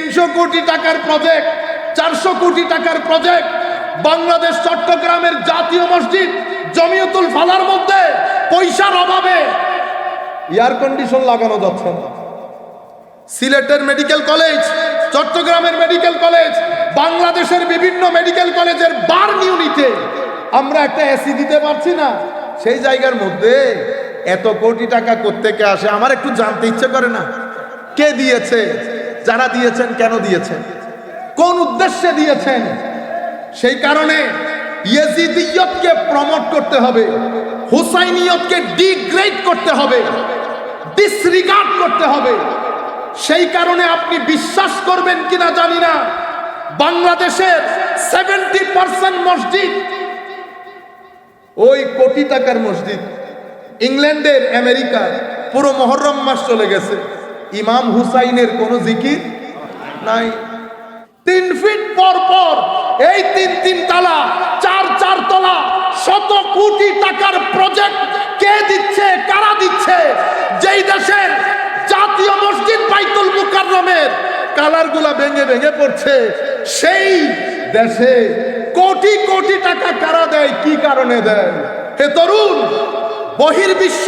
300 কোটি টাকার প্রজেক্ট, 400 কোটি টাকার প্রজেক্ট, বাংলাদেশ চট্টগ্রামের জাতীয় মসজিদ জমিয়তুল ফালার মধ্যে পয়সার অভাবে এয়ার কন্ডিশন লাগানো যাচ্ছে না। সিলেটের মেডিকেল কলেজ, চট্টগ্রামের মেডিকেল কলেজ, বাংলাদেশের বিভিন্ন মেডিকেল কলেজের বার্ন ইউনিটে আমরা একটা এসি দিতে পারছি না। সেই জায়গার মধ্যে এত কোটি টাকা কোত্থেকে আসে আমার একটু জানতে ইচ্ছে করে না? কে দিয়েছে? যারা দিয়েছেন কেন দিয়েছেন? কোন উদ্দেশ্যে দিয়েছেন? সেই কারণে ইয়েজিদিয়তকে প্রমোট করতে হবে, হুসাইনিয়তকে ডিগ্রেড করতে হবে, ডিসরিগার্ড করতে হবে। সেই কারণে আপনি বিশ্বাস করবেন কিনা জানি না, বাংলাদেশের 70% মসজিদ ওই কোটি টাকার মসজিদ। ইংল্যান্ডের, আমেরিকার পুরো মুহররম মাস চলে গেছে, ইমাম হুসাইনের কোনো জিকির নাই। 3 ফিট পর পর এই 3 তলা, 4 তলা, শত কোটি টাকার প্রজেক্ট কে দিচ্ছে? কারা দিচ্ছে? যেই দেশের জাতীয় মসজিদ বাইতুল মুকাররমের কালারগুলা ভেঙে ভেঙে পড়ছে, সেই দেশে কোটি কোটি টাকা কারা দেয়? কি কারণে দেয়? হে তরুণ, বহির্বিশ্ব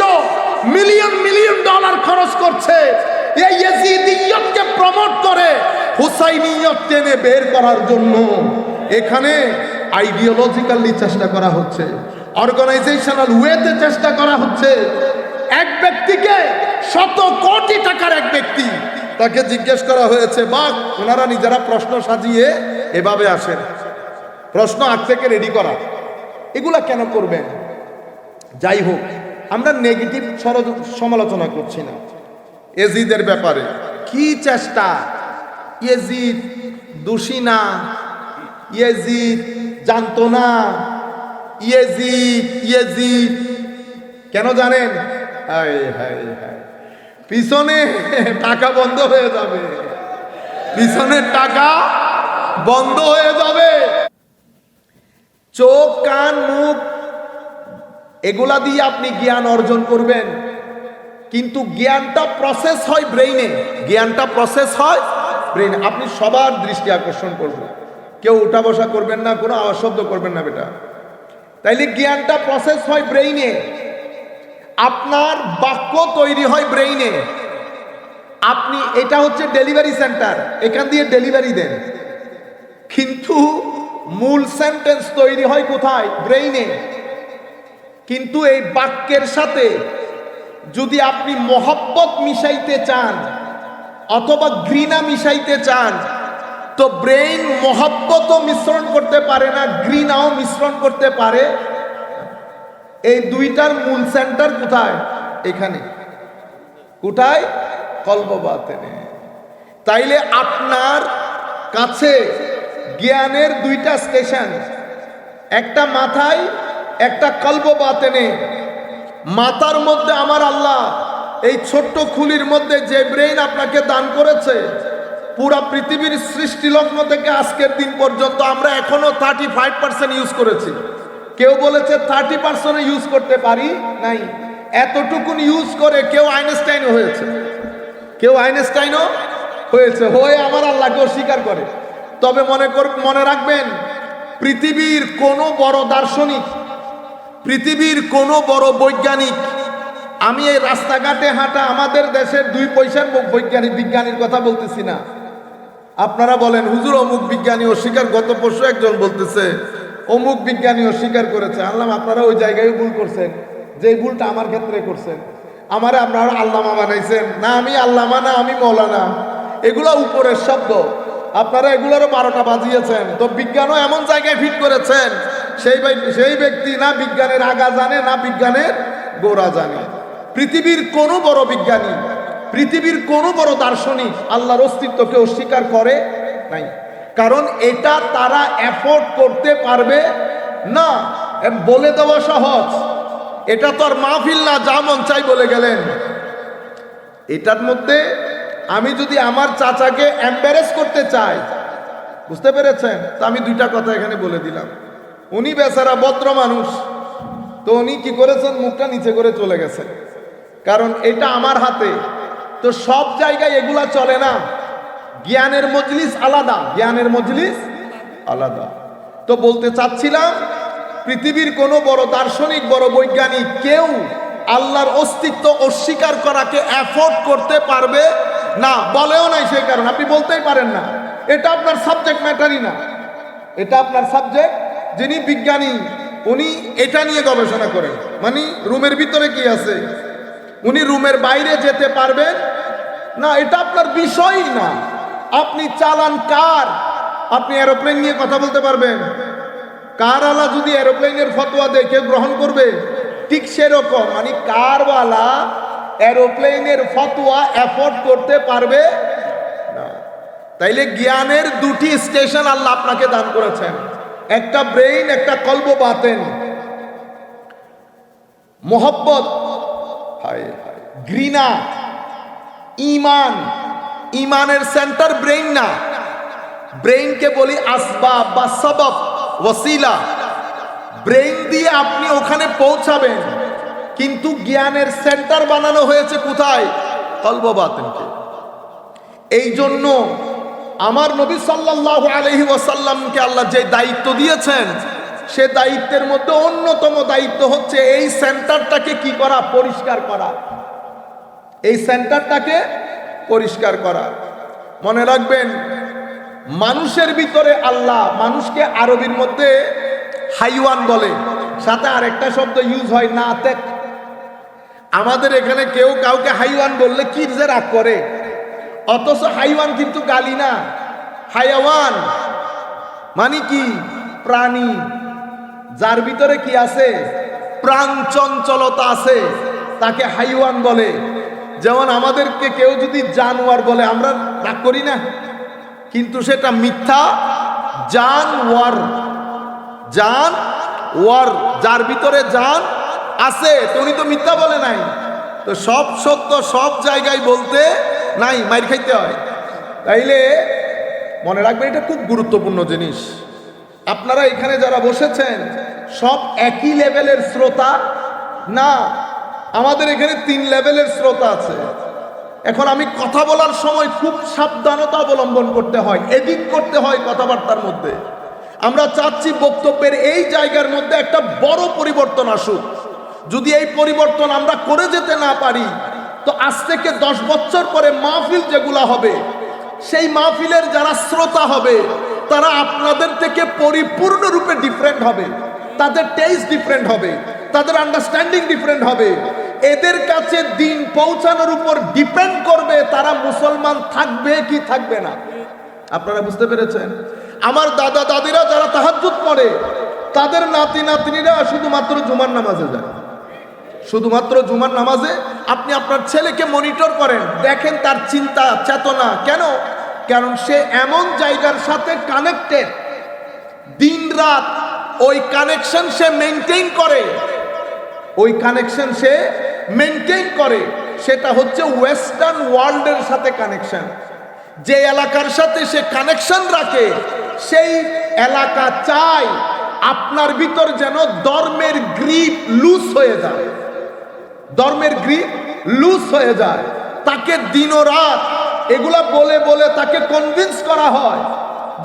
মিলিয়ন মিলিয়ন ডলার খরচ করছে এই ইয়াজিদিয়তকে প্রমোট করে হুসাইনিয়ত টেনে বের করার জন্য। এখানে আইডিওলজিক্যালি চেষ্টা করা হচ্ছে, অর্গানাইজেশনাল ওয়েতে চেষ্টা করা হচ্ছে। এক ব্যক্তিকে, শত কোটি টাকার এক ব্যক্তি, তাকে জিজ্ঞেস করা হয়েছে, বা ওনারা নিজেরা প্রশ্ন সাজিয়ে এভাবে আসেন, প্রশ্ন আগ থেকে রেডি করা, এগুলা কেন করবেন? যাই হোক, আমরা নেগেটিভ সমালোচনা করছি না। এজিদের ব্যাপারে কি চেষ্টা, ইয়েজিদ দোষী না, ইয়েজিদ জানতো না, ইয়েজিদ কেন জানেন? পিছনে টাকা বন্ধ হয়ে যাবে, পিছনের টাকা বন্ধ হয়ে যাবে। চোখ, কান, মুখ এগুলা দিয়ে আপনি জ্ঞান অর্জন করবেন, কিন্তু জ্ঞানটা প্রসেস হয় ব্রেইনে, জ্ঞানটা প্রসেস হয় ব্রেইনে। আপনি সবার দৃষ্টি আকর্ষণ করবেন, কেউ উঠা বসা করবেন না, কোনো আওয়াজ শব্দ করবেন না বেটা। তাইলে জ্ঞানটা প্রসেস হয় ব্রেইনে, আপনার বাক্য তৈরি হয় ব্রেইনে। আপনি, এটা হচ্ছে ডেলিভারি সেন্টার, এখান দিয়ে ডেলিভারি দেন, কিন্তু মূল সেন্টেন্স তৈরি হয় কোথায়? ব্রেইনে। কিন্তু এই বাক্যের সাথে যদি আপনি মহব্বত মিশাইতে চান অথবা ঘৃণা মিশাইতে চান, তো ব্রেইন মহব্বতও মিশ্রণ করতে পারে না, ঘৃণাও মিশ্রণ করতে পারে। এই দুইটার মূল সেন্টার কোথায়? এখানে। কোথায়? কলব বাতেনে। তাইলে আপনার কাছে জ্ঞানের দুইটা স্টেশন, একটা মাথায়, একটা কলব বাতেনে। মাথার মধ্যে আমার আল্লাহ এই ছোট্ট খুলির মধ্যে যে ব্রেইন আপনাকে দান করেছে, পুরা পৃথিবীর সৃষ্টি লগ্ন থেকে আজকের দিন পর্যন্ত আমরা এখনো 35% ইউজ করেছি। কেউ বলেছে 30% ইউজ করতে পারি নাই। এতটুকুন ইউজ করে কেউ আইনস্টাইনও হয়েছে, কেউ আইনস্টাইনও হয়েছে, হয়ে আমার আল্লাহকে অস্বীকার করে। তবে মনে রাখবেন, পৃথিবীর কোনো বড় দার্শনিক, পৃথিবীর কোনো বড় বৈজ্ঞানিক, আমি এই রাস্তাঘাটে হাঁটা আমাদের দেশের 2 পয়সার বিজ্ঞানীর কথা বলতেছি না। আপনারা বলেন হুজুর অমুক বিজ্ঞানী অস্বীকার, গত পরশু একজন বলতেছে অমুক বিজ্ঞানী অস্বীকার করেছে। আনলাম আপনারা ওই জায়গায় ভুল করছেন, যে ভুলটা আমার ক্ষেত্রে করছেন। আমারে আপনারা আল্লামা বানাইছেন না, আমি আল্লামা না, আমি মৌলানা, এগুলো উপরের শব্দ। আপনারা এগুলোরও 12টা বাজিয়েছেন। তো বিজ্ঞানও এমন জায়গায় ফিট করেছেন, সেই ব্যক্তি না বিজ্ঞানের আগা জানে, না বিজ্ঞানের গোড়া জানে। পৃথিবীর কোনো বড় বিজ্ঞানী, পৃথিবীর কোনো বড় দার্শনিক আল্লাহর অস্তিত্বকে অস্বীকার করে নাই, কারণ এটা তারা এফোর্ড করতে পারবে না। বলে দেওয়া সহজ, এটা তো আর মাহফিল না, যা মন চাই বলে গেলেন। এটার মধ্যে আমি যদি আমার চাচাকে এম্বারেস করতে চাই, বুঝতে পেরেছেন, তা আমি 2টা কথা এখানে বলে দিলাম। উনি বেচারা ভদ্র মানুষ, তো উনি কি করেছেন, মুখটা নিচে করে চলে গেছেন, কারণ এটা আমার হাতে। তো সব জায়গায় এগুলা চলে না। জ্ঞানের মজলিস আলাদা, জ্ঞানের মজলিস আলাদা। তো বলতে চাচ্ছিলাম, পৃথিবীর কোনো বড় দার্শনিক, বড় বৈজ্ঞানিক কেউ আল্লাহর অস্তিত্ব অস্বীকার করাকে অ্যাফোর্ড করতে পারবে না, বলেও নাই। সেই কারণে আপনি বলতেই পারেন না, এটা আপনার সাবজেক্ট ম্যাটারই না, এটা আপনার সাবজেক্ট। যিনি বিজ্ঞানী উনি এটা নিয়ে গবেষণা করেন, মানে রুমের ভিতরে কি আছে, উনি রুমের বাইরে যেতে পারবেন না, এটা আপনার বিষয়ই না। আপনি চালান কার, আপনি এরোপ্লেন নিয়ে কথা বলতে পারবেন? কারওয়ালা যদি এরোপ্লেনের ফতোয়া দেয় কেউ গ্রহণ করবে? ঠিক সেরকম, মানে কারওয়ালা এরোপ্লেনের ফতোয়া অ্যাফোর্ড করতে পারবে না। তাইলে জ্ঞানের দুটি স্টেশন আল্লাহ আপনাকে দান করেছেন, একটা ব্রেইন, একটা কলব বাতেন। মোহব্বত, ঘৃণা, ঈমান, ঈমানের সেন্টার ব্রেইন না। ব্রেইনকে বলি আসবাব বা সবব, ওসিলা। ব্রেইন দিয়ে আপনি ওখানে পৌঁছাবেন, কিন্তু জ্ঞানের সেন্টার বানানো হয়েছে কোথায়? কলব বাতেনকে। এই জন্য আমার নবী সাল্লাল্লাহু আলাইহি ওয়াসাল্লামকে আল্লাহ যে দায়িত্ব দিয়েছেন, সে দায়িত্বের মধ্যে অন্যতম দায়িত্ব হচ্ছে এই সেন্টারটাকে কি করা? পরিষ্কার করা। এই সেন্টারটাকে পরিষ্কার করা। মনে রাখবেন, মানুষের ভিতরে আল্লাহ, মানুষকে আরবির মধ্যে হাইওয়ান বলে, সাথে আরেকটা শব্দ ইউজ হয় নাতেক। আমাদের এখানে কেউ কাউকে হাইওয়ান বললে কি যে রাগ করে, অথচ হাইওয়ান কিন্তু গালি না। হায়াওয়ান মানে কি? প্রাণী, যার ভিতরে কি আছে? প্রাণ চঞ্চলতা আছে, তাকে হাইওয়ান বলে। যেমন আমাদেরকে কেউ যদি জানোয়ার বলে আমরা রাগ করি না, কিন্তু সেটা মিথ্যা। জানওয়ার, জানওয়ার, যার ভিতরে জান আছে, তো উনি তো মিথ্যা বলে নাই। তো সব সত্য সব জায়গায় বলতে নাই, মাইর খাইতে হয়। তাইলে মনে রাখবেন, এটা খুব গুরুত্বপূর্ণ জিনিস। আপনারা এখানে যারা বসেছেন সব একই লেভেলের শ্রোতা না, আমাদের এখানে 3 লেভেলের শ্রোতা আছে। এখন আমি কথা বলার সময় খুব সাবধানতা অবলম্বন করতে হয়, এডিট করতে হয় কথাবার্তার মধ্যে। আমরা চাচ্ছি বক্তব্যের এই জায়গার মধ্যে একটা বড় পরিবর্তন আসুক। যদি এই পরিবর্তন আমরা করে যেতে না পারি, তো আজ থেকে 10 বছর পরে মাহফিল যেগুলা হবে, সেই মাহফিলের যারা শ্রোতা হবে তারা আপনাদের থেকে পরিপূর্ণরূপে ডিফারেন্ট হবে। তাদের টেস্ট ডিফারেন্ট হবে, তাদের আন্ডারস্ট্যান্ডিং ডিফারেন্ট হবে। এদের কাছে দিন পৌঁছানোর উপর ডিপেন্ড করবে তারা মুসলমান থাকবে কি থাকবে না। আপনারা বুঝতে পেরেছেন? আমার দাদা দাদিরা যারা তাহাজ্জুদ পড়ে, তাদের নাতি নাতনিরা শুধুমাত্র জুমার নামাজে যায়। শুধুমাত্র জুমার নামাজে আপনি আপনার ছেলেকে মনিটর করেন, দেখেন তার চিন্তা চেতনা কেন? কারণ সে এমন জায়গার সাথে কানেক্টেড, দিন রাত ওই কানেকশন সে মেনটেন করে, ওই কানেকশন সে মেনটেন করে। সেটা হচ্ছে ওয়েস্টার্ন ওয়ার্ল্ডের সাথে কানেকশন। যে এলাকার সাথে সে কানেকশন রাখে, সেই এলাকা চায় আপনার ভিতর যেন ধর্মের গ্রিপ লুজ হয়ে যায়, ধর্মের গ্রিপ লুজ হয়ে যায়। তাকে দিন ও রাত এগুলা বলে বলে তাকে কনভিন্স করা হয়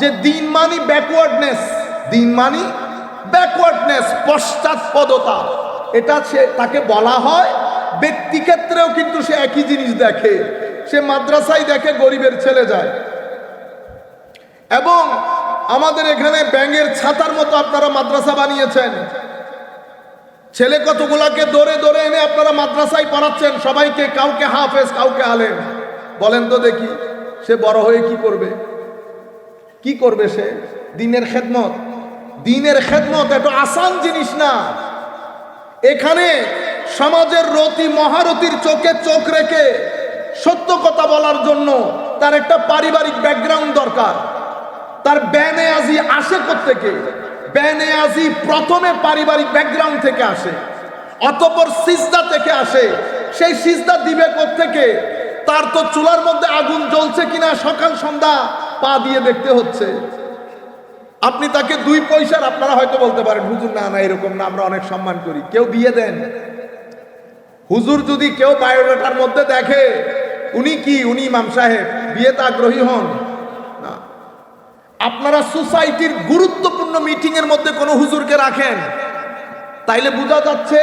যে দিন মানি ব্যাকওয়ার্ডনেস, দিন মানি ব্যাকওয়ার্ডনেস, পশ্চাৎপদতা। এটা সে তাকে বলা হয়। ব্যক্তি ক্ষেত্রেও কিন্তু সে একই জিনিস দেখে। সে মাদ্রাসায় দেখে গরিবের ছেলে যায়, এবং আমাদের এখানে ব্যাঙের ছাতার মতো আপনারা মাদ্রাসা বানিয়েছেন। ছেলে কতগুলাকে দৌড়ে দৌড়ে এনে আপনারা মাদ্রাসায় পড়াচ্ছেন সবাইকে, কাউকে হাফেজ কাউকে আলেম। বলেন তো দেখি, সে বড় হয়ে কি করবে? কি করবে সে? দিনের খেদমত। দিনের খেদমত এত আসান জিনিস না। এখানে সমাজের রতি মহারতির চোখে চোখ রেখে সত্য কথা বলার জন্য তার একটা পারিবারিক ব্যাকগ্রাউন্ড দরকার। তার বেনেয়াজি আসে কোত্থেকে? বেনেয়াজি প্রথমে পারিবারিক ব্যাকগ্রাউন্ড থেকে আসে, অতঃপর সিজদা থেকে আসে। সেই সিজদা দিবে কোত্থেকে? তার তো চুলার মধ্যে আগুন জ্বলছে কিনা সকাল সন্ধ্যা পা দিয়ে দেখতে হচ্ছে। আপনি তাকে 2 পয়সার, আপনারা হয়তো বলতে পারেন হুজুর না না এরকম না, আমরা অনেক সম্মান করি, কেউ দিয়ে দেন। হুজুর যদি কেউ বায়োডাটার মধ্যে দেখে উনি কি, উনি ইমাম সাহেব, বিয়েতে আগ্রহী হন না। আপনারা সোসাইটির গুরুত্বপূর্ণ মিটিং এর মধ্যে কোনো হুজুরকে রাখেন, তাইলে বোঝা যাচ্ছে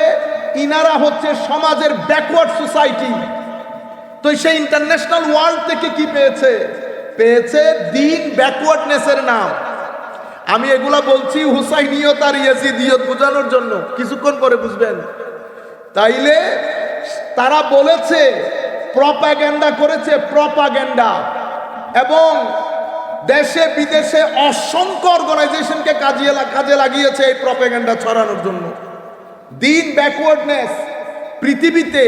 ইনারা হচ্ছে সমাজের ব্যাকওয়ার্ড সোসাইটি। তো সেই ইন্টারন্যাশনাল ওয়ার্ল্ড থেকে কি পেয়েছে? পেয়েছে দিন ব্যাকওয়ার্ডনেসের নাম। আমি এগুলা বলছি হুসাইনিয়ত আর ইয়াজিদিয়ত বোঝানোর জন্য, কিছুক্ষণ পরে বুঝবেন। তাইলে তারা বলেছে, প্রপাগ্যান্ডা করেছে, প্রপাগ্যান্ডা, এবং দেশে বিদেশে অসংখ্য অর্গানাইজেশনকে কাজে লাগিয়েছে এই প্রপাগ্যান্ডা ছড়ানোর জন্য। দিন ব্যাকওয়ার্ডনেস। পৃথিবীতে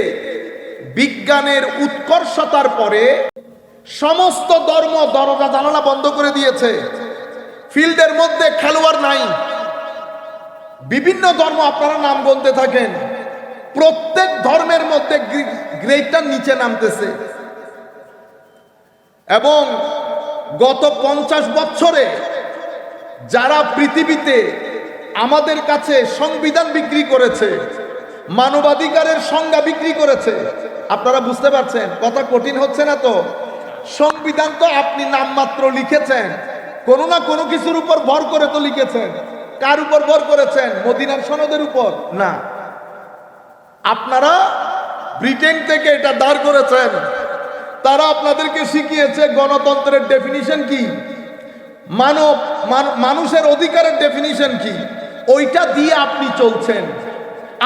বিজ্ঞানের উৎকর্ষতার পরে সমস্ত ধর্ম দরজা জানালা বন্ধ করে দিয়েছে। ফিল্ডের মধ্যে খেলোয়াড় নাই। বিভিন্ন ধর্ম, আপনারা নাম গুনতে থাকেন, প্রত্যেক ধর্মের মধ্যে গ্রেডটা নিচে নামতেছে। এবং গত 50 বছরে যারা পৃথিবীতে আমাদের কাছে সংবিধান বিক্রি করেছে, মানবাধিকারের সংজ্ঞা বিক্রি করেছে, আপনারা বুঝতে পারছেন কথা কঠিন হচ্ছে না তো? সংবিধান তো আপনি নামমাত্র লিখেছেন, কোনো না কোনো কিছুর উপর ভর করে তো লিখেছেন। কার উপর ভর করেছেন? মদিনার সনদের উপর না। আপনারা ব্রিটেন থেকে এটা দাঁড় করেছেন। তারা আপনাদেরকে শিখিয়েছে গণতন্ত্রের ডেফিনিশন কি, মানুষের অধিকারের ডেফিনিশন কি, ওইটা দিয়ে আপনি চলছেন।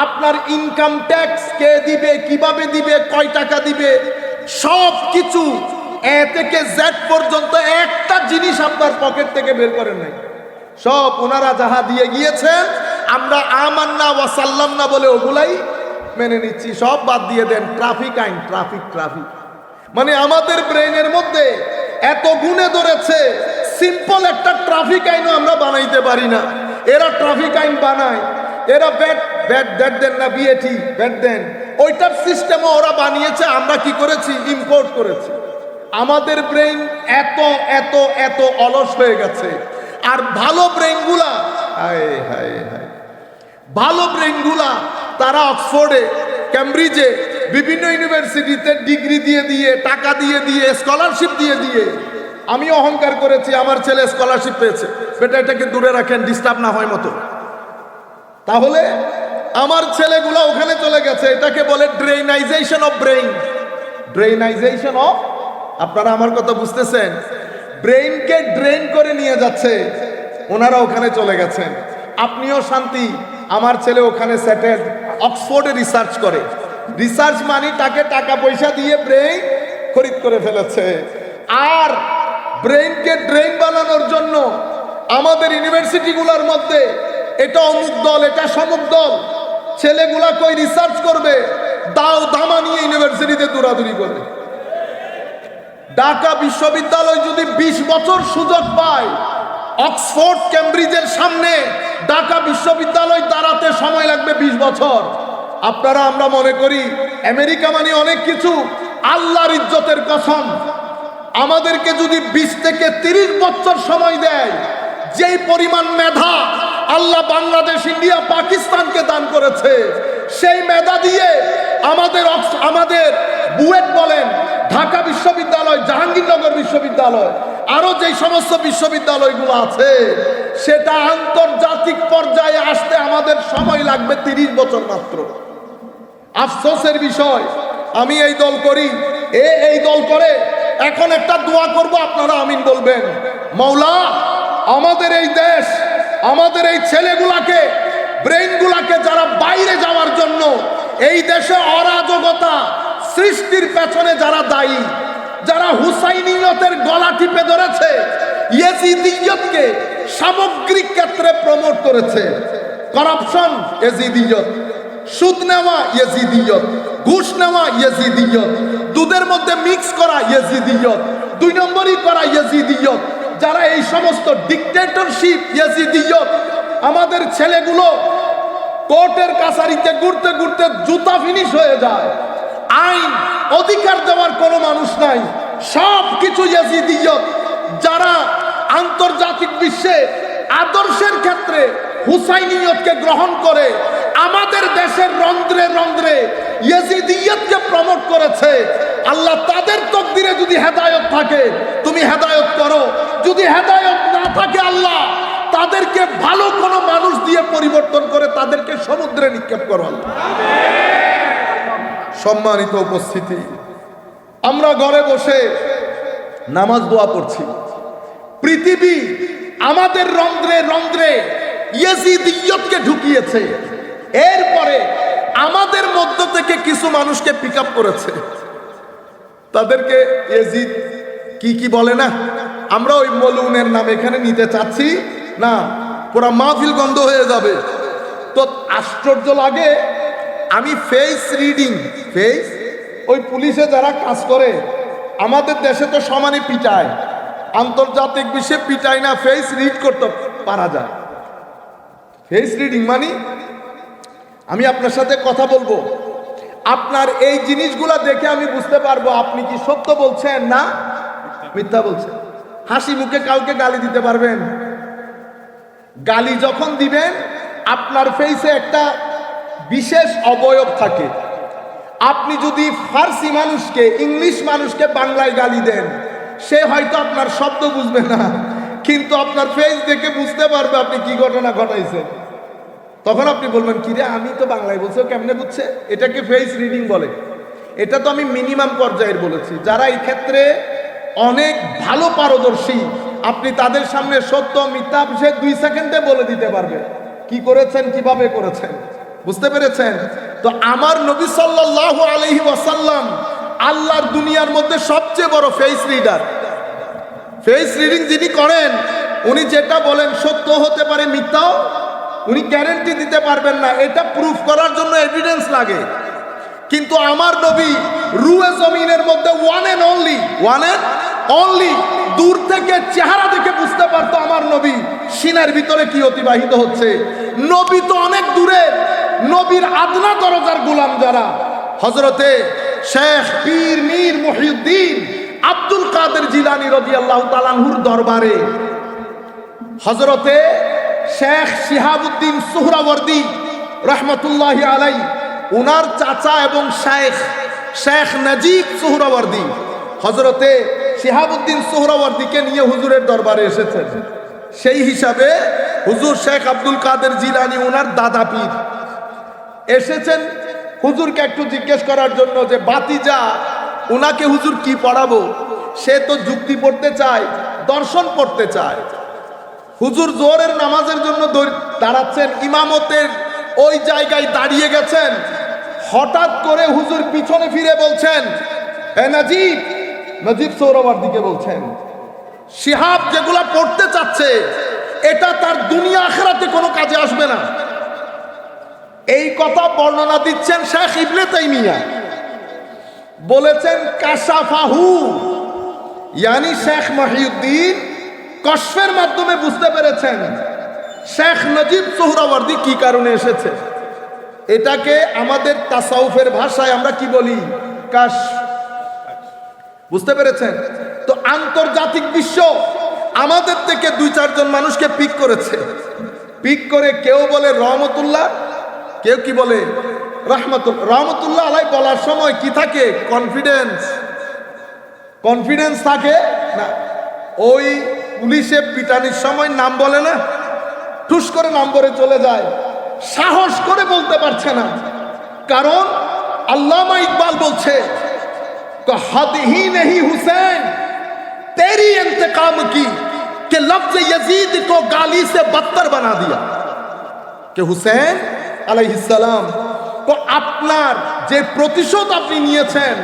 আপনার ইনকাম ট্যাক্স কে দিবে, কিভাবে দিবে, কয় টাকা দিবে, সব কিছু এ থেকে জেড পর্যন্ত একটা জিনিস আপনার পকেট থেকে বের করেন নাই। সব ওনারা যাহা দিয়ে গিয়েছেন আমরা আমান্না ওয়া সাল্লামনা বলে ওগুলাই মেনে নিচ্ছি। সব বাদ দিয়ে দেন। ট্রাফিক আইন, ট্রাফিক মানে আমাদের ব্রেনের মধ্যে এত গুণে ধরেছে, সিম্পল একটা ট্রাফিক আইনও আমরা বানাইতে পারি না। এরা ট্রাফিক আইন বানায়, এরা ব্যাট দেন না, বিএটি ব্যাট দেন, ওইটার সিস্টেমও ওরা বানিয়েছে। আমরা কি করেছি? ইম্পোর্ট করেছি। আমাদের ব্রেন এত এত এত অলস হয়ে গেছে। আর ভালো ব্রেনগুলা, ভালো ব্রেনগুলা তারা অক্সফোর্ডে, ক্যামব্রিজে, বিভিন্ন ইউনিভার্সিটিতে ডিগ্রি দিয়ে দিয়ে, টাকা দিয়ে দিয়ে, স্কলারশিপ দিয়ে দিয়ে, আমি অহংকার করেছি আমার ছেলে স্কলারশিপ পেয়েছে। বেটা এটাকে দূরে রাখেন, ডিস্টার্ব না হয় মতো। তাহলে আমার ছেলেগুলো ওখানে চলে গেছে। এটাকে বলে ড্রেনাইজেশন অফ ব্রেইন। ড্রেনাইজেশন অফ, আপনারা আমার কথা বুঝতেছেন? ব্রেইনকে ড্রেন করে নিয়ে যাচ্ছে, ওনারা ওখানে চলে গেছেন। আপনিও শান্তি, আমার ছেলে ওখানে সেটেল, অক্সফোর্ডে রিসার্চ করে। রিসার্চ মানি তাকে টাকা পয়সা দিয়ে ব্রেইন খরিদ করে ফেলেছে। আর ব্রেইনকে ড্রেন বানানোর জন্য আমাদের ইউনিভার্সিটিগুলোর মধ্যে এটা অমুক দল, এটা সমুক দল, ছেলেগুলা কই রিসার্চ করবে, দাও দামা নিয়ে ইউনিভার্সিটিতে দৌড়াদৌড়ি করবে। ঢাকা বিশ্ববিদ্যালয় যদি 20 বছর সুযোগ পায়, অক্সফোর্ড ক্যামব্রিজের সামনে ঢাকা বিশ্ববিদ্যালয় দাঁড়াতে সময় লাগবে 20 বছর। আপনারা আমরা মনে করি আমেরিকা মানে অনেক কিছু। আল্লাহর ইজ্জতের কসম, আমাদেরকে যদি 20 থেকে 30 বছর সময় দেয়, যেই পরিমাণ মেধা আল্লাহ বাংলাদেশ, ইন্ডিয়া, পাকিস্তানকে দান করেছে, সেই মেধা দিয়ে আমাদের বুয়েট বলেন, ঢাকা বিশ্ববিদ্যালয়, জাহাঙ্গীরনগর বিশ্ববিদ্যালয়, আরো যে সমস্ত বিশ্ববিদ্যালয়গুলো আছে, সেটা আন্তর্জাতিক পর্যায়ে আসতে আমাদের সময় লাগবে 30 বছর মাত্র। আফসোসের বিষয়, আমি এই দল করি, এই দল করে। এখন একটা দোয়া করব, আপনারা আমিন বলবেন। মাওলা, আমাদের এই দেশ, আমাদের এই ছেলেগুলাকে, ব্রেইনগুলাকে যারা বাইরে যাওয়ার জন্য এই দেশে অরাজকতা সৃষ্টির পেছনে যারা দায়ী, যারা হুসাইনিয়তের গলা টিপে ধরেছে, ইয়েজিদিয়তকে সামগ্রিক ক্ষেত্রে প্রমোট করেছে। করাপশন ইয়েজিদিয়ত, সুদ নেওয়া ইয়েজিদিয়ত, ঘুষ নেওয়া ইয়েজিদিয়ত, দুধের মধ্যে মিক্স করা ইয়েজিদিয়ত, 2 নম্বরই করা ইয়েজিদিয়ত, যারা এই সমস্ত ডিক্টেটরশিপ ইয়েজিদিয়ত। আমাদের ছেলেগুলো কোর্টের কাছারিতে ঘুরতে ঘুরতে জুতা ফিনিশ হয়ে যায়। আইন অধিকার দেওয়ার কোনো মানুষ নাই, সব কিছু ইয়েজিদিয়ত। যারা আন্তর্জাতিক বিশ্বে আদর্শের ক্ষেত্রে হুসাইনিয়তকে গ্রহণ করে, আমাদের দেশের রন্ধ্রে রন্ধ্রে ইয়াজিদিয়তকে প্রমোট করেছে। আল্লাহ তাদের তকদিরে যদি হেদায়েত থাকে তুমি হেদায়েত করো, যদি হেদায়েত না থাকে আল্লাহ তাদেরকে ভালো কোনো মানুষ দিয়ে পরিবর্তন করে তাদেরকে সমুদ্রে নিক্ষেপ করো আল্লাহ। সম্মানিত উপস্থিতি, আমরা ঘরে বসে নামাজ দোয়া পড়ছি, পৃথিবী আমাদের রন্ধ্রে রন্ধ্রে ইয়াজিদিয়তকে ঢুকিয়েছে। এরপরে আমাদের মধ্য থেকে কিছু মানুষকে পিক আপ করেছে, তাদেরকে ইয়াজিদ কি কি বলে না, আমরা ওই মলুনের নাম এখানে নিতে চাচ্ছি না, পুরা মাহফিল বন্ধ হয়ে যাবে। তো আশ্চর্য লাগে, আমি ফেস রিডিং, ফেস ওই পুলিশে যারা কাজ করে আমাদের দেশে তো সমানে পিটায়, আন্তর্জাতিক বিষয়ে পিটায় না, ফেস রিড করতে পারা যায়। ফেস রিডিং মানে আমি আপনার সাথে কথা বলবো, আপনার এই জিনিসগুলা দেখে আমি বুঝতে পারবো আপনি কি সত্য বলছেন না মিথ্যা বলছেন। হাসি মুখে কাউকে গালি দিতে পারবেন, গালি যখন দিবেন আপনার ফেসে একটা বিশেষ অবয়ব থাকে। আপনি যদি ফার্সি মানুষকে, ইংলিশ মানুষকে বাংলায় গালি দেন, সে হয়তো আপনার শব্দ বুঝবে না, কিন্তু আপনার ফেস দেখে বুঝতে পারবে আপনি কি ঘটনা ঘটাইছেন। তখন আপনি বলবেন কি রে, আমি তো বাংলায় বলছি, কেমনে বুঝছে? এটাকে ফেস রিডিং বলে। এটা তো আমি মিনিমাম পর্যায়ের বলেছি। যারা এই ক্ষেত্রে অনেক ভালো পারদর্শী, আপনি তাদের সামনে সত্য মিথ্যা সে 2 সেকেন্ডে বলে দিতে পারবে কি করেছেন, কিভাবে করেছেন। বুঝতে পেরেছেন? তো আমার নবী সাল্লাল্লাহু আলাইহি ওয়াসাল্লাম আল্লাহর দুনিয়ার মধ্যে সবচেয়ে বড় ফেস রিডার। ফেস রিডিং যিনি করেন উনি যেটা বলেন সত্য হতে পারে, মিথ্যাও উনি গ্যারান্টি দিতে পারবেন না, এটা প্রুফ করার জন্য এভিডেন্স লাগে। কিন্তু আমার নবী রুয়ে জমিনের মধ্যে ওয়ান এন্ড অনলি দূর থেকে চেহারা দেখে বুঝতে পারতো আমার নবী সিনার ভিতরে কি অতিবাহিত হচ্ছে। নবী তো অনেক দূরে, নবীর আদনা দরজার গোলাম যারা, হযরতে শেখ পীর মীর মুহিউদ্দিন আব্দুল কাদের জিলানী রাদিয়াল্লাহু তাআলা আনহুর দরবারে হযরতে শেখ শিহাবুদ্দিন সুহরাওয়ার্দী রহমতুল্লাহি আলাইহি উনার চাচা এবং শেখ নজিব সুহরাওয়ার্দী হযরতে শিহাবুদ্দিন সুহরাওয়ার্দীকে নিয়ে হুজুরের দরবারে এসেছেন। সেই হিসাবে হুজুর শেখ আব্দুল কাদের জিলানী উনার দাদা পীর এসেছেন হুজুরকে একটু জিজ্ঞেস করার জন্য যে বাতিজা উনাকে হুজুর কি পড়াবো। সে তো যুক্তি পড়তে চায়, দর্শন পড়তে চায়। হুজুর জোহরের নামাজের জন্য দাঁড়াচ্ছেন, ইমামতের ওই জায়গায় দাঁড়িয়ে গেছেন। হঠাৎ করে হুজুর পিছনে ফিরে বলছেন, এ নজিব সোহরাওয়ার্দীকে বলছেন, শিহাব যেগুলা পড়তে চাচ্ছে এটা তার দুনিয়া আখিরাতে কোনো কাজে আসবে না। এই কথা বর্ণনা দিচ্ছেন শেখ ইবনে তাইমিয়া, বলেছেন কাশাফাহু, ইয়ানি শেখ মহিউদ্দিন কশফের মাধ্যমে বুঝতে পেরেছেন শেখ নজিব সোহরাওয়ার্দী কি কারণে এসেছে। এটাকে আমাদের তাসাউফের ভাষায় আমরা কি বলি, কাশফ। বুঝতে পেরেছেন? তো আন্তর্জাতিক বিশ্ব আমাদের থেকে 2-4 জন মানুষকে পিক করেছে। পিক করে কেউ বলে রহমতুল্লাহ, কেউ কি বলে রহমতুল্লাহ আলাই বলার সময় কি থাকে, কনফিডেন্স থাকে না। ওই পুলিশে পিটানির সময় নাম বলে না, ঠুস করে নাম বলে চলে যায়, সাহস করে বলতে পারছে না। কারণ আল্লামা ইকবাল বলছে हद ही नहीं हुसैन तेरी इंतकाम की कि लफ्ज यजीद को गाली से बदतर बना दिया। कि हुसैन আলাইহিসসালাম তো আপনার যে প্রতিশোধ আপনি নিয়েছেন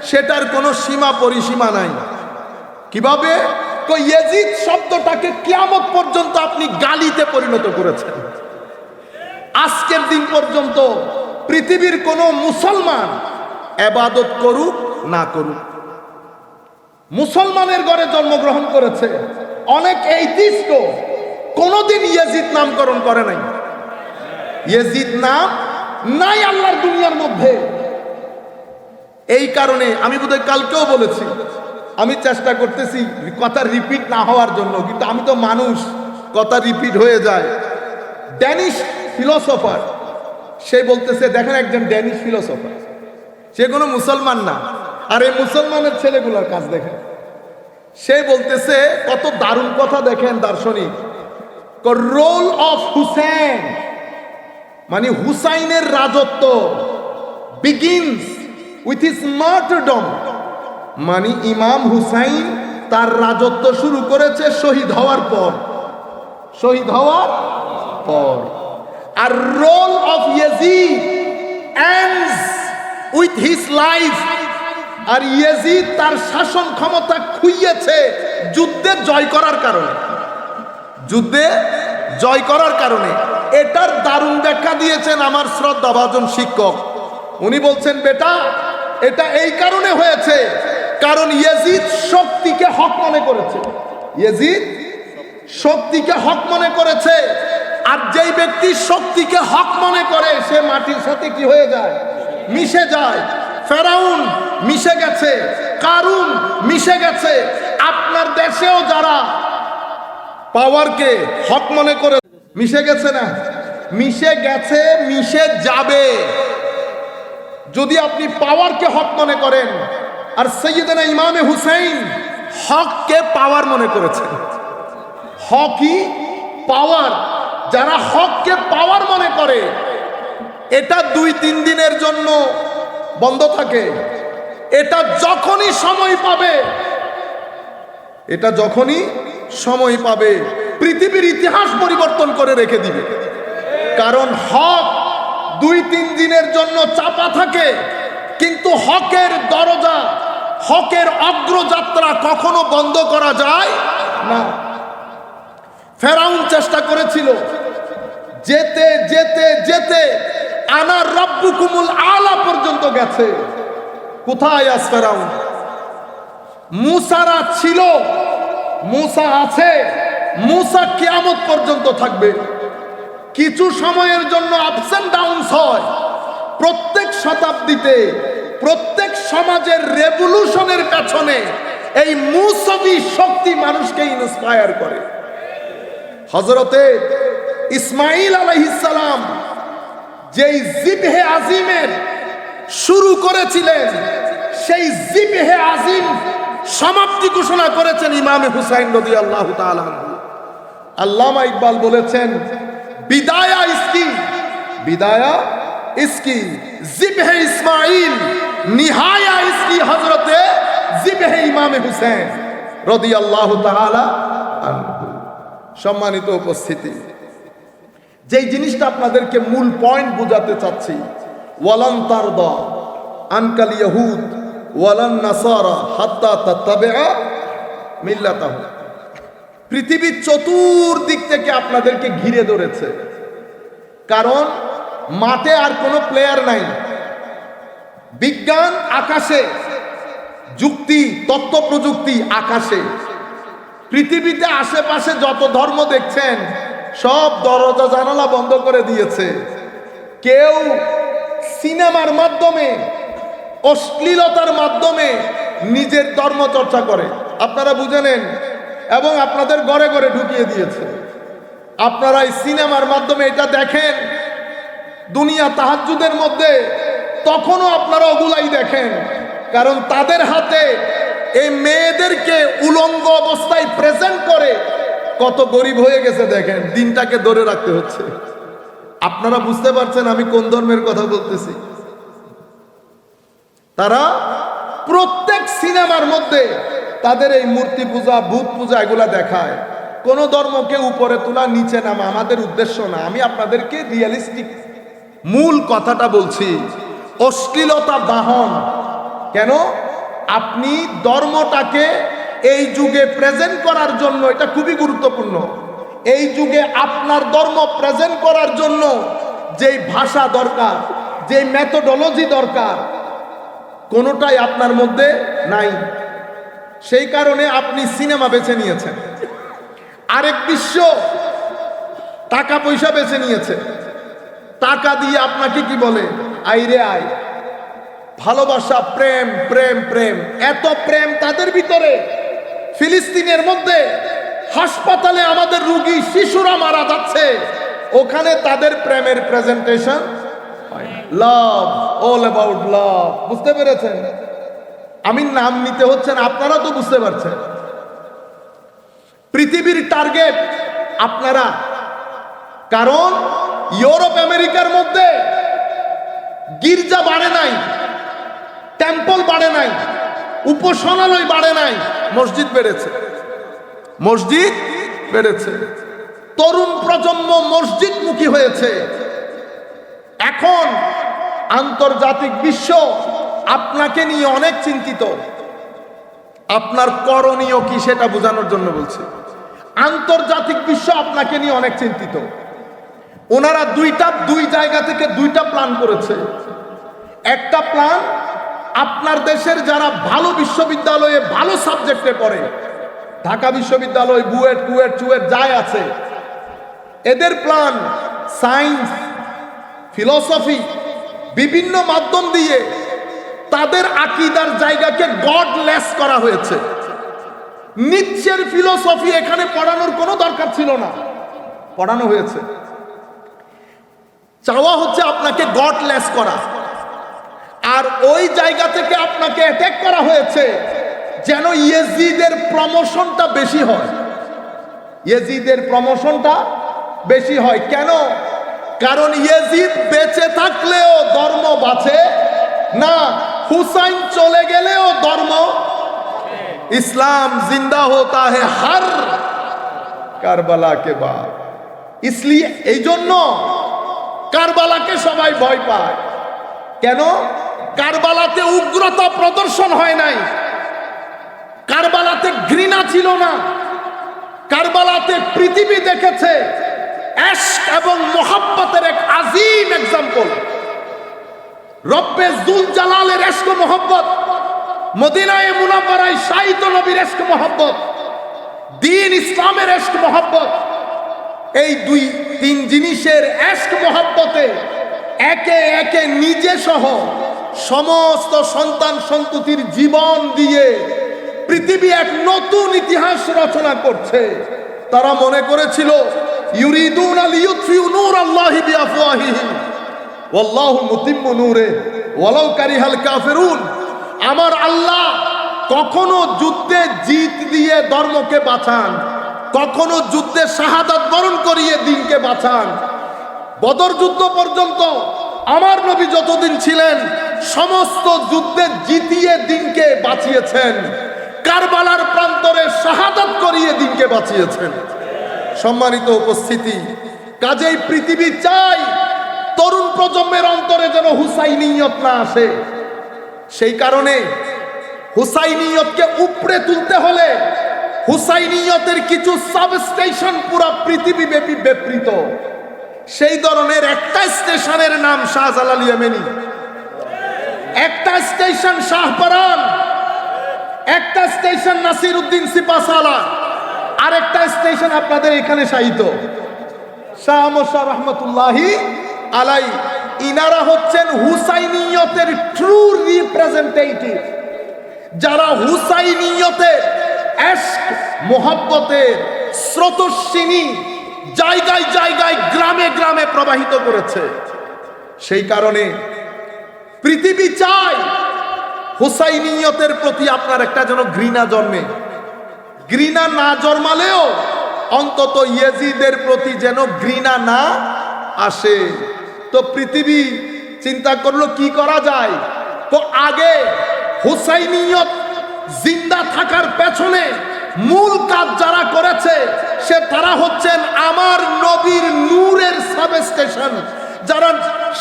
সেটার কোনো সীমা পরিসীমা নাই। কিভাবে? তো ইয়াজিদ শব্দটাকে কিয়ামত পর্যন্ত আপনি গালিতে পরিণত করেছেন। আজকের দিন পর্যন্ত পৃথিবীর কোনো মুসলমান ইবাদত করুক না করুক, মুসলমানের ঘরে জন্মগ্রহণ করেছে, অনেক এইথিস্ট কোনদিন ইয়াজিদ নামকরণ করে নাই। ইয়াজিদ নাম নাই আল্লাহর দুনিয়ার মধ্যে। এই কারণে আমি বোধহয় কালকেও বলেছি, আমি চেষ্টা করতেছি কথা রিপিট না হওয়ার জন্য, কিন্তু আমি তো মানুষ, কথা রিপিট হয়ে যায়। ড্যানিশ ফিলোসফার সে বলতেছে, দেখেন একজন ড্যানিশ ফিলোসফার, সে কোনো মুসলমান না, আর এই মুসলমানের ছেলেগুলোর কাজ দেখেন। সে বলতেছে, কত দারুণ কথা দেখেন দার্শনিক, রোল অফ হুসেন, মানে হুসাইনের রাজত্ব বিগিনস উইথ হিজ মার্টারডম, মানে ইমাম হুসাইন তার রাজত্ব শুরু করেছে শহীদ হওয়ার পর, শহীদ হওয়ার পর। আর role of Yazid ends with his life, আর ইয়াজিদ তার শাসন ক্ষমতা খুইয়েছে যুদ্ধে জয় করার কারণে, যুদ্ধে জয় করার কারণে। এটার দারুণ ব্যাখ্যা দিয়েছেন আমার শ্রদ্ধাভাজন শিক্ষক। উনি বলছেন, বেটা এটা এই কারণে হয়েছে কারণ ইয়াজিদ শক্তিকে হক মনে করেছে, ইয়াজিদ শক্তিকে হক মনে করেছে। আর যেই ব্যক্তি শক্তিকে হক মনে করে সে মাটির সাথে কি হয়ে যায়, মিশে যায়। ফেরাউন মিশে গেছে, কারুন মিশে গেছে। আপনার দেশেও যারা পাওয়ারকে হক মনে করে মিশে গেছে না, মিশে গেছে, মিশে যাবে। যদি আপনি পাওয়ারকে হক মনে করেন, আর সৈয়দনা ইমামে হুসাইন হককে পাওয়ার মনে করেছেন, হকই পাওয়ার। যারা হককে পাওয়ার মনে করে এটা 2-3 দিনের জন্য বন্ধ থাকে, এটা যখনই সময় পাবে, এটা যখনই সময় পাবে পৃথিবীর ইতিহাস পরিবর্তন করে রেখে দিবে। কারণ হক 2-3 দিনের জন্য চাপা থাকে, কিন্তু হকের দরজা, হকের অগ্রযাত্রা কখনো বন্ধ করা যায় না। ফেরাউন চেষ্টা করেছিল, যেতে যেতে যেতে আনা রাব্বুকুমুল আলা পর্যন্ত গেছে। কোথায় আজ ফেরাউন? মুসারা ছিল, মুসা আছে, মুসা কিয়ামত পর্যন্ত থাকবে। কিছু সময়ের জন্য আপস এন্ড ডাউনস হয়। প্রত্যেক শতাব্দীতে, প্রত্যেক সমাজের রেভলিউশনের পেছনে এই মুসাবি শক্তি মানুষকে ইন্সপায়ার করে। হযরতে ইসমাঈল আলাইহিস সালাম যেই জিবহে আজিমের শুরু করেছিলেন, সেই জিবহে আজিম সমাপ্তি ঘোষণা করেছেন ইমামে হুসাইন রাদিয়াল্লাহু তাআলা আনহু। আল্লামা ইকবাল বলেছেন, বিদায়া ইসকি, বিদায়া ইসকি জিবহে ইসমাঈল, নিহায়া ইসকি হযরতে জিবহে ইমামে হুসাইন রাদিয়াল্লাহু তাআলা আনহু। সম্মানিত উপস্থিতি, যেই জিনিসটা আপনাদেরকে মূল পয়েন্ট বোঝাতে চাচ্ছি, ওয়ালান তারদা আনকাল ইয়াহুদ ওয়ালান নাসারা হাত্তা তাত্তাবিআ মিল্লাতাহু। পৃথিবীর চতুর্দিক থেকে আপনাদেরকে ঘিরে ধরেছে, কারণ মাঠে আর কোনো প্লেয়ার নাই। বিজ্ঞান আকাশে, যুক্তি তথ্য প্রযুক্তি আকাশে। পৃথিবীতে আশেপাশে যত ধর্ম দেখছেন সব দরজা জানালা বন্ধ করে দিয়েছে। কেউ সিনেমার মাধ্যমে, অশ্লীলতার মাধ্যমে নিজের ধর্ম চর্চা করে, আপনারা বুঝে নেন, এবং আপনাদের ঘরে ঘরে ঢুকিয়ে দিয়েছে। আপনারা এই সিনেমার মাধ্যমে এটা দেখেন দুনিয়া তাহাজ্জুদের মধ্যে, তখনও আপনারা ওগুলাই দেখেন, কারণ তাদের হাতে এই মেয়েদেরকে উলঙ্গ অবস্থায় প্রেজেন্ট করে কত গরিব হয়ে গেছে দেখেন, দিনটাকে ধরে রাখতে হচ্ছে। আপনারা বুঝতে পারছেন আমি কোন ধর্মের কথা বলতেছি? তারা প্রত্যেক সিনেমার মধ্যে তাদের এই মূর্তি পূজা, ভূত পূজা এগুলা দেখায়। কোন ধর্মকে উপরে তোলা, নিচে নামা আমাদের উদ্দেশ্য না। আমি আপনাদেরকে রিয়েলিস্টিক মূল কথাটা বলছি। অশ্লীলতা বাহন কেন? আপনি ধর্মটাকে এই যুগে প্রেজেন্ট করার জন্য, এটা খুবই গুরুত্বপূর্ণ। এই যুগে আপনার ধর্ম প্রেজেন্ট করার জন্য যেই ভাষা দরকার, যে মেথোডোলজি দরকার, কোনোটাই আপনার মধ্যে নাই। সেই কারণে আপনি সিনেমা বেছে নিয়েছেন, আরেক বিশ্ব টাকা পয়সা বেছে নিয়েছে। টাকা দিয়ে আপনাকে কি বলে, আইরে আয়, ভালোবাসা, প্রেম প্রেম প্রেম। এত প্রেম তাদের ভিতরে। ফিলিস্তিনের মধ্যে হাসপাতালে আমাদের রোগী শিশুরা মারা যাচ্ছে, ওখানে তাদের প্রেমের প্রেজেন্টেশন লাভ, অল অ্যাবাউট লাভ। বুঝতে পেরেছেন? আমি নাম নিতে হচ্ছেন, আপনারা তো বুঝতে পারছেন। পৃথিবীর টার্গেট আপনারা, কারণ ইউরোপ আমেরিকার মধ্যে গির্জা বাড়ে নাই, টেম্পল বাড়ে নাই, উপাসনালয় বাড়ে নাই, মসজিদ বেড়েছে। মসজিদ বেড়েছে, তরুণ প্রজন্ম মসজিদমুখী হয়েছে। এখন আন্তর্জাতিক বিশ্ব আপনাকে নিয়ে অনেক চিন্তিত। আপনার করণীয় কি সেটা বোঝানোর জন্য বলছি। আন্তর্জাতিক বিশ্ব আপনাকে নিয়ে অনেক চিন্তিত। ওনারা দুই জায়গা থেকে দুইটা প্ল্যান করেছে। একটা প্ল্যান, আপনার দেশের যারা ভালো বিশ্ববিদ্যালয়ে ভালো সাবজেক্টে পড়ে, ঢাকা বিশ্ববিদ্যালয়, বুয়েট, কুয়েট, চুয়েট যাই আছে, এদের প্ল্যান সায়েন্স, ফিলোসফি, বিভিন্ন মাধ্যম দিয়ে তাদের আকীদার জায়গাকে গডলেস করা হয়েছে। নিচ্ছের ফিলোসফি এখানে পড়ানোর কোনো দরকার ছিল না, পড়ানো হয়েছে। চাওয়া হচ্ছে আপনাকে গডলেস করা। আর ওই জায়গা থেকে আপনাকে অ্যাটাক করা হয়েছে যেন ইয়েজিদের প্রমোশনটা বেশি হয়। ইয়েজিদের প্রমোশনটা বেশি হয় কেন? কারণ ইয়েজিদ বেঁচে থাকলেও ধর্ম বাঁচে না, হুসাইন চলে গেলেও ধর্ম, ইসলাম জিন্দা होता है हर কারবালা के बाद। इसलिए এই জন্য কারবালাকে সবাই ভয় পায়। কেন? কারবালাতে উগ্রতা প্রদর্শন হয় নাই, কারবালাতে ঘৃণা ছিল না, কারবালাতে পৃথিবী দেখেছে ইশক এবং মোহাব্বতের এক আজিম এক্সাম্পল। রব্বে জুল জালালের ইশক ও মোহাব্বত, মদিনায়ে মুনাওয়ারায় শাহিদ নবীর ইশক মোহাব্বত, দ্বীন ইসলামের ইশক মোহাব্বত, এই দুই তিন জিনিসের ইশক মোহাব্বতে একে একে নিজে সহ সমস্ত সন্তান সন্ততির জীবন দিয়ে পৃথিবী এক নতুন ইতিহাস রচনা করছে। তারা মনে করেছিল ইউরিদুনা লিইউতফিউ নূরাল্লাহি বিআফওয়াহিহিম ওয়াল্লাহু মুতিম্মু নূরিহি ওয়ালাউ কারিহাল কাফিরুন। আমার আল্লাহ কখনো যুদ্ধে জিত দিয়ে ধর্মকে বাঁচান, কখনো যুদ্ধে শাহাদাত বরণ করিয়ে দ্বীনকে বাঁচান। বদর যুদ্ধ পর্যন্ত আমার নবী যতদিন ছিলেন সমস্ত যুদ্ধে জিতিয়ে দ্বীনকে বাঁচিয়েছেন, কারবালার প্রান্তরে শাহাদাত করিয়ে দ্বীনকে বাঁচিয়েছেন। সম্মানিত উপস্থিতি, কাজেই পৃথিবী চাই তরুণ প্রজন্মের অন্তরে যেন হুসাইনিয়ত না আসে। সেই কারণে হুসাইনিয়তকে উপরে তুলতে হলে হুসাইনিয়তের কিছু সাবস্টেশন পুরো পৃথিবী ব্যাপী বিবৃত। সেই ধরনের একটা স্টেশনের নাম শাহজালাল ইয়েমেনি, একটা স্টেশন শাহপরান, একটা স্টেশন নাসিরউদ্দিন সিপাহসালার, আরেকটা স্টেশন আপনাদের এখানে শাহিত শাহ আহমদ শাহ রহমতুল্লাহি আলাই। ইনারা হচ্ছেন হুসাইনিয়তের ট্রু রিপ্রেজেন্টেটিভ, যারা হুসাইনিয়তের ইশক মোহাব্বতের স্রোতস্বিনী জায়গায় জায়গায় গ্রামে গ্রামে প্রবাহিত করেছে। সেই কারণে পৃথিবী চায় হুসাইনিয়তের প্রতি আপনার একটা যেন ঘৃণা জন্মে। ঘৃণা না জন্মালেও অন্তত ইয়েজিদের প্রতি যেন ঘৃণা না আসে। তো পৃথিবী চিন্তা করলো কি করা যায়। তো আগে হুসাইনিয়ত জিন্দা থাকার পেছনে মূল কাজ যারা করেছে তারা হচ্ছেন আমার নবীর নূরের সাবস্টেশন, যারা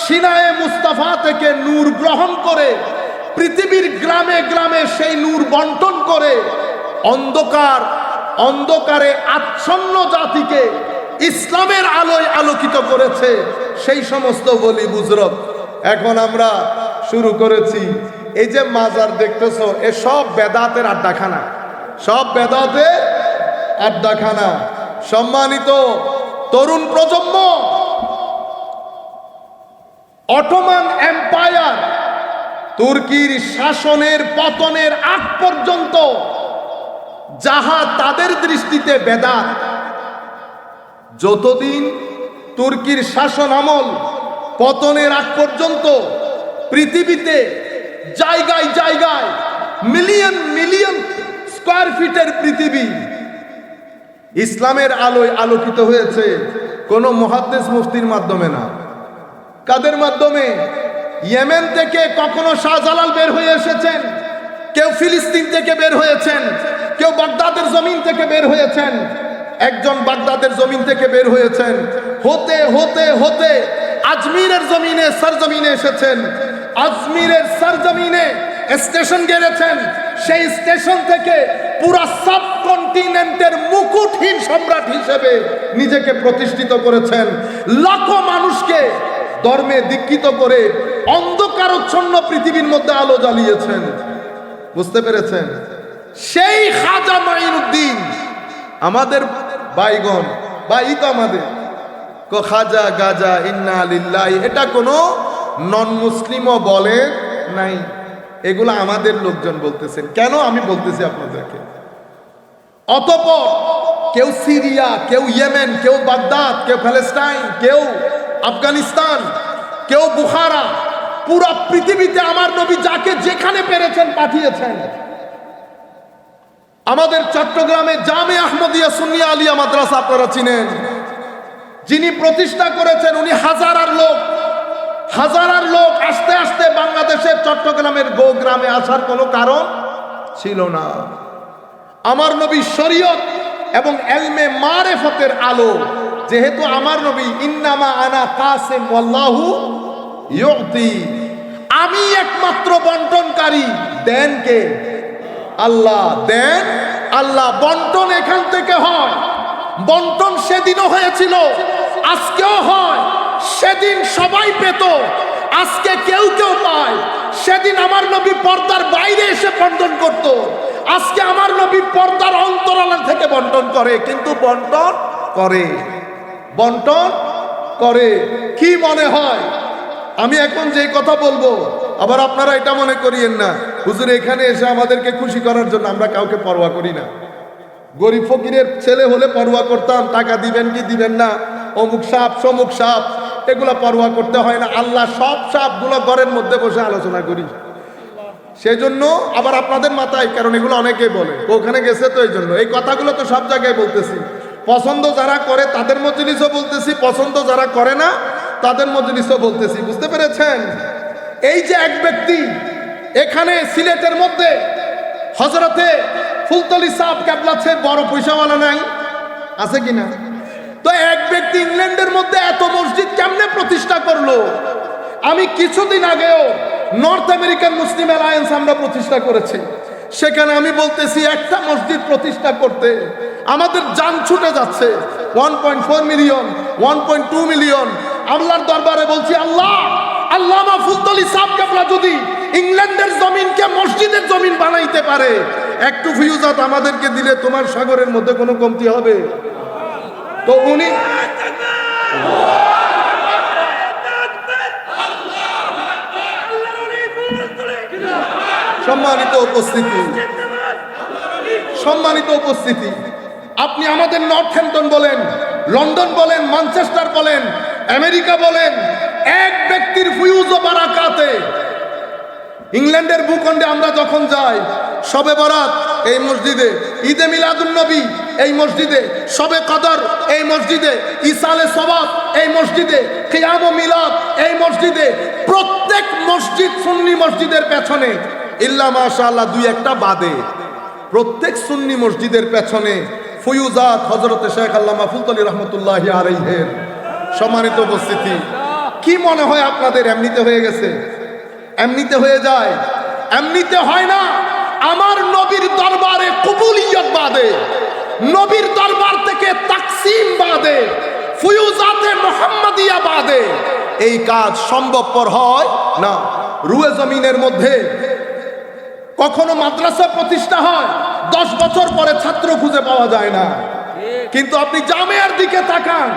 সিনায়ে মুস্তাফা থেকে নূর গ্রহণ করে পৃথিবীর গ্রামে গ্রামে সেই নূর বন্টন করে অন্ধকারে আচ্ছন্ন জাতিকে ইসলামের আলোয় আলোকিত করেছে। সেই সমস্ত বলি বুজরক এখন আমরা শুরু করেছি। এই যে মাজার দেখতেছো, এ সব বেদাতের আড্ডাখানা, সব বেদাতের আড্ডাখানা। সম্মানিত তরুণ প্রজন্ম, অটোমান এম্পায়ার তুর্কির শাসনের পতনের আগ পর্যন্ত যাহা তাদের দৃষ্টিতে বেদাত, যতদিন তুর্কির শাসন আমল পতনের আগ পর্যন্ত পৃথিবীতে জায়গায় জায়গায় মিলিয়ন মিলিয়ন স্কয়ার ফিটের পৃথিবী ইসলামের আলোয় আলোকিত হয়েছে কোন মুহাদ্দিস মুফতির মাধ্যমে না। কাদের মাধ্যমে? ইয়েমেন থেকে কখনো শাহজালাল বের হয়ে এসেছেন, কেউ ফিলিস্তিন থেকে বের হয়েছেন, কেউ বাগদাদের জমিন থেকে বের হয়েছেন। একজন বাগদাদের জমিন থেকে বের হয়েছেন, হতে হতে হতে আজমিরের জমিনে সরজমিনে এসেছেন। আজমিরের সরজমিনে স্টেশন গেড়েছেন, সেই স্টেশন থেকে পুরা সাবকন্টিনেন্টের মুকুটহীন সম্রাট হিসেবে নিজেকে প্রতিষ্ঠিত করেছেন। লাখো মানুষকে ধর্মে দীক্ষিত করে অন্ধকারচ্ছন্ন পৃথিবীর মধ্যে আলো জ্বালিয়েছেন। বুঝতে পেরেছেন? সেই খাজা মাইনুদ্দিন আমাদের বাইগণ ভাই, তো আমাদের খাজা গাজা ইন্না লিল্লাহি, এটা কোনো নন মুসলিমও বলে নাই, এগুলো আমাদের লোকজন বলতেছেন। কেন আমি বলতেছি আপনাদেরকে? অতঃপর কেউ সিরিয়া, কেউ ইয়েমেন, কেউ বাগদাদ, কেউ প্যালেস্টাইন, কেউ আফগানিস্তান, কেউ বুখারা, পুরো পৃথিবীতে আমার নবী যাকে যেখানে পেরেছেন পাঠিয়েছেন। আমাদের চট্টগ্রামে জামে আহমদিয়া সুন্নিয়া আলিয়া মাদ্রাসা আপনারা চিনেন, যিনি প্রতিষ্ঠা করেছেন উনি হাজার লোক আস্তে আস্তে বাংলাদেশের চট্টগ্রামের গ্রামে আসার কোনো কারণ ছিল না। আমার নবী শরীয়ত এবং এলমে মারেফতের আলো, যেহেতু আমার নবী ইন্নামা আনা কাসিম ওয়াল্লাহু ইউতি, আমি একমাত্র বন্টনকারী, দেন কে? আল্লাহ, দেন আল্লাহ। বন্টন এখান থেকে হয়। বন্টন সেদিনও হয়েছিল, আজকেও হয়। সেদিন সবাই পেত, আজকে কেউ কেউ পায়। সেদিন আমার নবী পর্দার বাইরে এসে বন্টন করত, আজকে আমার নবী পর্দার অন্তরাল থেকে বন্টন করে। কিন্তু বন্টন করে কি মনে হয়? আমি এখন যে কথা বলবো আবার আপনারা এটা মনে করিয়েন না হুজুর এখানে এসে আমাদেরকে খুশি করার জন্য আমরা কাউকে পরোয়া করি না। গরিব ফকিরের ছেলে হলে পরোয়া করতাম, টাকা দিবেন কি দিবেন না, অমুক সাপ সমুক সাপ, এগুলো পরোয়া করতে হয় না। আল্লাহ সব সাপগুলো ঘরের মধ্যে বসে আলোচনা করি। সেজন্য আবার আপনাদের মাথায়, কারণ এগুলো অনেকেই বলে ওখানে গেছে, তো এই জন্য এই কথাগুলো তো সব জায়গায় বলতেছি। পছন্দ যারা করে তাদের মজলিসও বলতেছি, পছন্দ যারা করে না তাদের মজলিসও বলতেছি। বুঝতে পেরেছেন? এই যে এক ব্যক্তি এখানে সিলেটের মধ্যে হযরতে ফুলতলি সাহেব কেবলা চেয়ে বড় পয়সাওয়ালা নাই, আছে কিনা? তো এক ব্যক্তি ইংল্যান্ডের মধ্যে এত মসজিদ কেমনে প্রতিষ্ঠা করলো? আমি কিছুদিন আগেও নর্থ আমেরিকান মুসলিম অ্যালায়েন্স আমরা প্রতিষ্ঠা করেছি, সেখানে আমি বলতেছি একটা মসজিদ প্রতিষ্ঠা করতে আমাদের জান ছুটে যাচ্ছে। 1.4 মিলিয়ন, 1.2 মিলিয়ন। আল্লাহর দরবারে বলছি, আল্লাহ, আল্লামা ফুলতলি সাহেব কেবলা যদি ইংল্যান্ডের জমিনকে মসজিদের জমিন বানাইতে পারে, একটু ফিউজাত আমাদেরকে দিলে তোমার সাগরের মধ্যে কোনো কমতি হবে? তো উনি সম্মানিত উপস্থিতি, আপনি আমাদের নর্থহ্যাম্পটন বলেন, লন্ডন বলেন, ম্যানচেস্টার বলেন, আমেরিকা বলেন, এক ব্যক্তির ফিউজ ও বারাকাতে ইংল্যান্ডের ভূখণ্ডে আমরা যখন যাই, শবে বরাত এই মসজিদে, ঈদে মিলাদুন নবী এই মসজিদে, শবে কদর এই মসজিদে, ইসালে সওয়াব এই মসজিদে, কিয়াম ও মিলাদ এই মসজিদে, প্রত্যেক মসজিদ সুন্নি মসজিদের পেছনে ইল্লা মাশাআল্লাহ দুই একটা বাদে প্রত্যেক সুন্নি মসজিদের পেছনে ফয়ুজাত হযরতে শেখ আল্লামা ফুলতলি রহমতুল্লাহি আলাইহির। সম্মানিত উপস্থিতি, কি মনে হয় আপনাদের এমনিতে হয়ে গেছে? এমনিতে হয়ে যায়? এমনিতে হয় না। আমার নবীর দরবারে কবুলিয়ত বাদে, নবীর দরবার থেকে তাকসিম বাদে, ফয়ুজাতে মুহাম্মাদিয়া বাদে এই কাজ সম্ভবপর হয় না। রুয়ে জমিনের মধ্যে কখনো মাদ্রাসা প্রতিষ্ঠা হয়, 10 বছর পরে ছাত্র খুঁজে পাওয়া যায় না। কিন্তু আপনি জামিয়ার দিকে তাকান,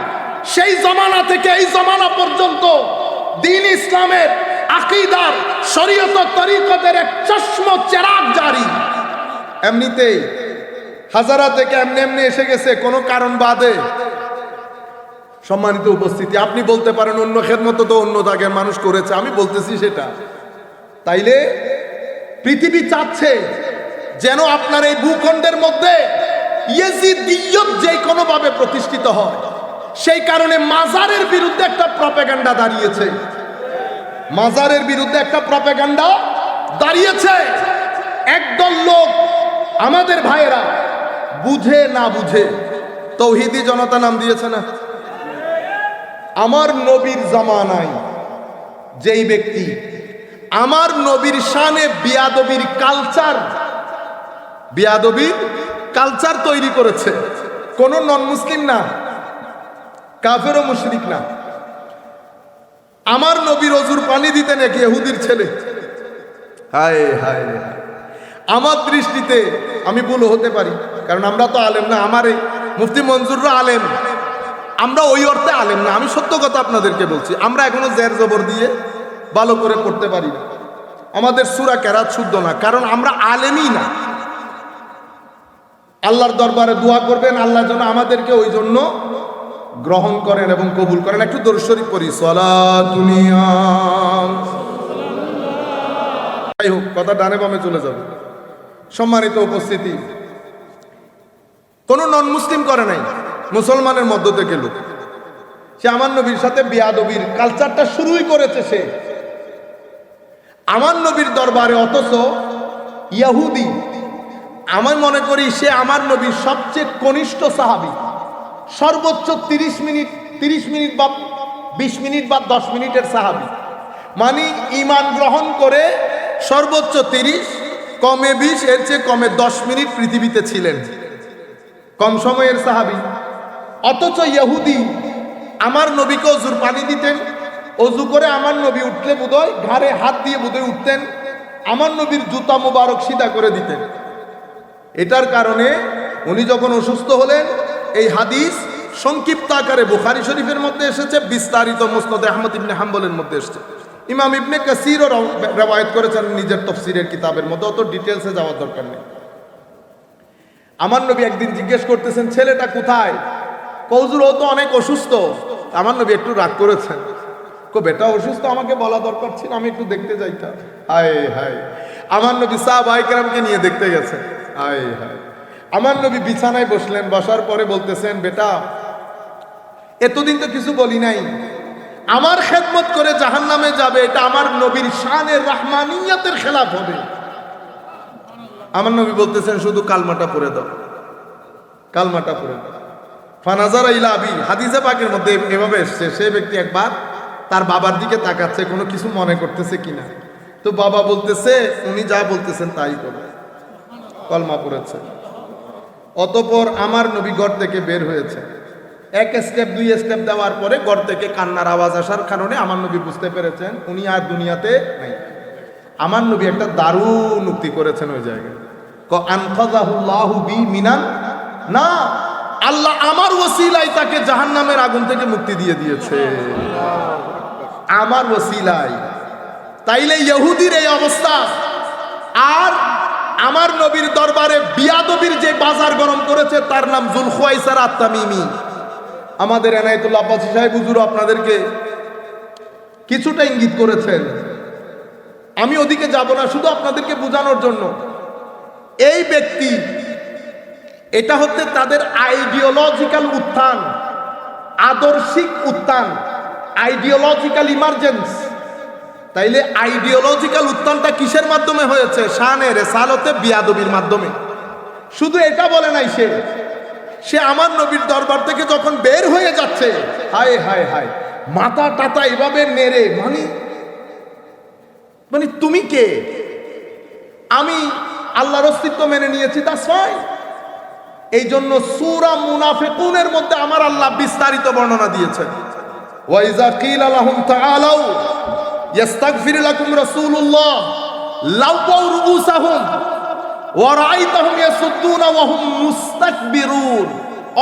সেই জমানা থেকে এই জমানা পর্যন্ত দ্বীন ইসলামের আকীদার শরীয়ত তরিকতের এক চশমা চেরাগ জারি। এমনিতেই হাজারা থেকে এমনি এমনি এসে গেছে কোনো কারণ বাদে। সম্মানিত উপস্থিতি, আপনি বলতে পারেন অন্য খেদমত তো অন্য জায়গার মানুষ করেছে, আমি বলতেছি সেটা। তাইলে পৃথিবী চাচ্ছে যেন আপনার এই ভূখণ্ডের মধ্যে ইয়েজিদিয়ত যে কোনো ভাবে প্রতিষ্ঠিত হয়। সেই কারণে মাজারের বিরুদ্ধে একটা প্রপাগান্ডা দাঁড়িয়েছে, মাজারের বিরুদ্ধে একটা প্রপাগান্ডা দাঁড়িয়েছে। একদল লোক, আমাদের ভাইয়েরা বুঝে না বুঝে তৌহিদি জনতা নাম দিয়েছে না। আমার নবীর জামানায় যেই ব্যক্তি আমার নবীর শানে বিয়াদবির কালচার তৈরি করেছে, কোন নন মুসলিম না, কাফের ও মুশরিক না। আমার নবীর অজুর পানি দিতেন এক ইহুদির ছেলে। হায় হায়, আমার দৃষ্টিতে, আমি ভুল হতে পারি কারণ আমরা তো আলেম না, আমার এই মুফতি মঞ্জুররা আলেম, আমরা ওই অর্থে আলেম না, আমি সত্য কথা আপনাদেরকে বলছি। আমরা এখনো জের জবর দিয়ে ভালো করে পড়তে পারি না, আমাদের সূরা কেরাত শুদ্ধ না, কারণ আমরা আলেমই না। আল্লাহর দরবারে দোয়া করবেন, আল্লাহ যেন আমাদেরকে ওই জন্য গ্রহণ করেন এবং কবুল করেন। একটু দরুদ শরীফ পড়ি, সালাতুনিয়া। যাই হোক, কথা ডানে বামে চলে যাবে। সম্মানিত উপস্থিতি, কোন নন মুসলিম করে নাই, মুসলমানের মধ্য থেকে লোক। সে আমার নবীর সাথে বিয়াদবির কালচারটা শুরুই করেছে সে আমার নবীর দরবারে, অথচ ইহুদি। আমি মনে করি সে আমার নবীর সবচেয়ে কনিষ্ঠ সাহাবী, সর্বোচ্চ 30 মিনিট বা 20 মিনিট বা 10 মিনিটের সাহাবী। মানে ঈমান গ্রহণ করে সর্বোচ্চ 30, কমে 20, এর চেয়ে কমে 10 মিনিট পৃথিবীতে ছিলেন, কম সময়ের সাহাবী। অথচ ইহুদি আমার নবীকে অজুর পানি দিতেন, অজু করে আমার নবী উঠলে বোধহয় ঘাড়ে হাত দিয়ে বোধহয় উঠতেন, আমার নবীর জুতা মুবারক সিধা করে দিতেন। এটার কারণে উনি যখন অসুস্থ হলেন, এই হাদিস সংক্ষিপ্ত আকারে বুখারী শরীফের মধ্যে এসেছে, বিস্তারিত মুসনাদে আহমদ ইবনে হাম্বলের মধ্যে এসেছে। ইমাম ইবনে কাসিরও রওয়ায়াত করেছেন নিজের তফসিরের কিতাবের মধ্যে, অত ডিটেলসে যাওয়ার দরকার নেই। আমার নবী একদিন জিজ্ঞেস করতেছেন, ছেলেটা কোথায়? কৌজুর, ও তো অনেক অসুস্থ। আমার নবী একটু রাগ করেছেন, বেটা অসুস্থ, আমাকে বলা দরকার ছিল, আমি একটু দেখতে যাইতাম। হায় হায়, আমার নবী সাহাবায়ে কেরামকে নিয়ে দেখতে গেছেন। হায় হায়, আমার নবী বিছানায় বসলেন, বসার পরে বলতেছেন, বেটা এতদিন তো কিছু বলি নাই, আমার খেদমত করে জাহান্নামে যাবে, এটা আমার নবীর শানের রাহমানিয়তের খেলাফ হবে। আমার নবী বলতেছেন, শুধু কালমাটা পড়ে দাও, কালমাটা পড়ে দাও। ফানাজারা ইলা আবি, হাদিসে পাকের মধ্যে এভাবে এসছে, সেই ব্যক্তি একবার তার বাবার দিকে তাকাচ্ছে, কোনো কিছু মনে করতেছে কিনা। তো বাবা বলতেছে, উনি যা বলতেছেন তাই করো, কলমা পড়েছে। অতঃপর আমার নবী ঘর থেকে বের হয়েছে, এক স্টেপ 2 স্টেপ দেওয়ার পরে ঘর থেকে কান্নার আওয়াজ আসার কারণে আমার নবী বুঝতে পেরেছেন উনি আর দুনিয়াতে নাই। আমার নবী একটা দারুণ উক্তি করেছেন ওই জায়গায়, আনকাযাহুল্লাহু বি মিনান না, আল্লাহ আমার ওসিলায় তাকে জাহান্নামের আগুন থেকে মুক্তি দিয়ে দিয়েছে, আমার ওসিলায়। তাইলে ইহুদির এই অবস্থা, আর আমার নবীর দরবারে বিয়াদবির যে বাজার গরম করেছে তার নাম যুলখুয়াইসার আত-তামিমি। আমাদের এনায়েতুল্লাহ আব্বাসী সাহেব হুজুর আপনাদেরকে কিছুটা ইঙ্গিত করেছেন, আমি ওদিকে যাব না, শুধু আপনাদেরকে বোঝানোর জন্য। এই ব্যক্তি, এটা হচ্ছে তাদের আইডিওলজিক্যাল উত্থান, আদর্শিক উত্থান, আইডিওলজিক্যাল ইমার্জেন্স। তাইলে আইডিওলজিক্যাল উত্থানটা কিসের মাধ্যমে হয়েছে? শানে রিসালতে বিয়াদবির মাধ্যমে। শুধু এটা বলে নাই, সে আমার নবীর দরবার থেকে যখন বের হয়ে যাচ্ছে, হায় হায় হায়, মাথা টাতা এভাবে নেড়ে, মানে তুমি কে? আমি আল্লাহর অস্তিত্ব মেনে নিয়েছি, দ্যাটস ফাইন। এই জন্য সূরা মুনাফিকুনের মধ্যে আমার আল্লাহ বিস্তারিত বর্ণনা দিয়েছেন, ওয়া ইযা কিলা লাহুম তাআলাউ ইস্তাগফির লাকুম রাসূলুল্লাহ লাওয়াউ রুউসাহুম ওয়া রাআইতাহুম ইয়াসুদ্দুনা ওয়া হুম মুস্তাকবিরুন।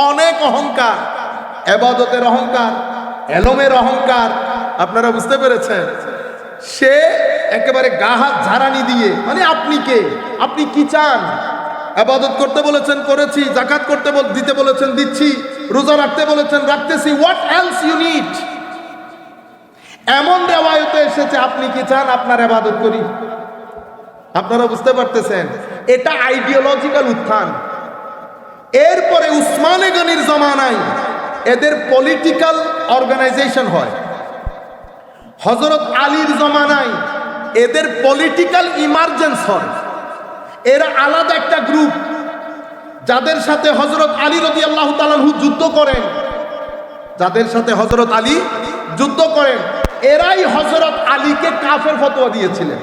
অনেক অহংকার, ইবাদতের অহংকার, এলমের অহংকার, আপনারা বুঝতে পেরেছেন? সে একেবারে গা হাত ঝাড়ানি দিয়ে, মানে আপনি কে, আপনি কি চান? ইবাদত করতে বলেছেন করেছি, যাকাত করতে দিতে বলেছেন দিচ্ছি, রোজা রাখতে বলেছেন, রাখতেছি, হোয়াট এলস ইউ নিড। এমন রেওয়ায়তে এসেছে, আপনি কি চান আপনার ইবাদত করি? আপনারা বুঝতে পারতেছেন, এটা আইডিওলজিক্যাল উত্থান। এরপরে উসমানে গনির জমানায় এদের পলিটিক্যাল অর্গানাইজেশন হয়। হযরত আলীর জমানায় এদের পলিটিক্যাল ইমার্জেন্স হয়। এরা আলাদা একটা গ্রুপ, যাদের সাথে হযরত আলী রাদিয়াল্লাহু তাআলা আনহু যুদ্ধ করেন, যাদের সাথে হযরত আলী যুদ্ধ করেন, এরাই হযরত আলীকে কাফের ফতোয়া দিয়েছিলেন।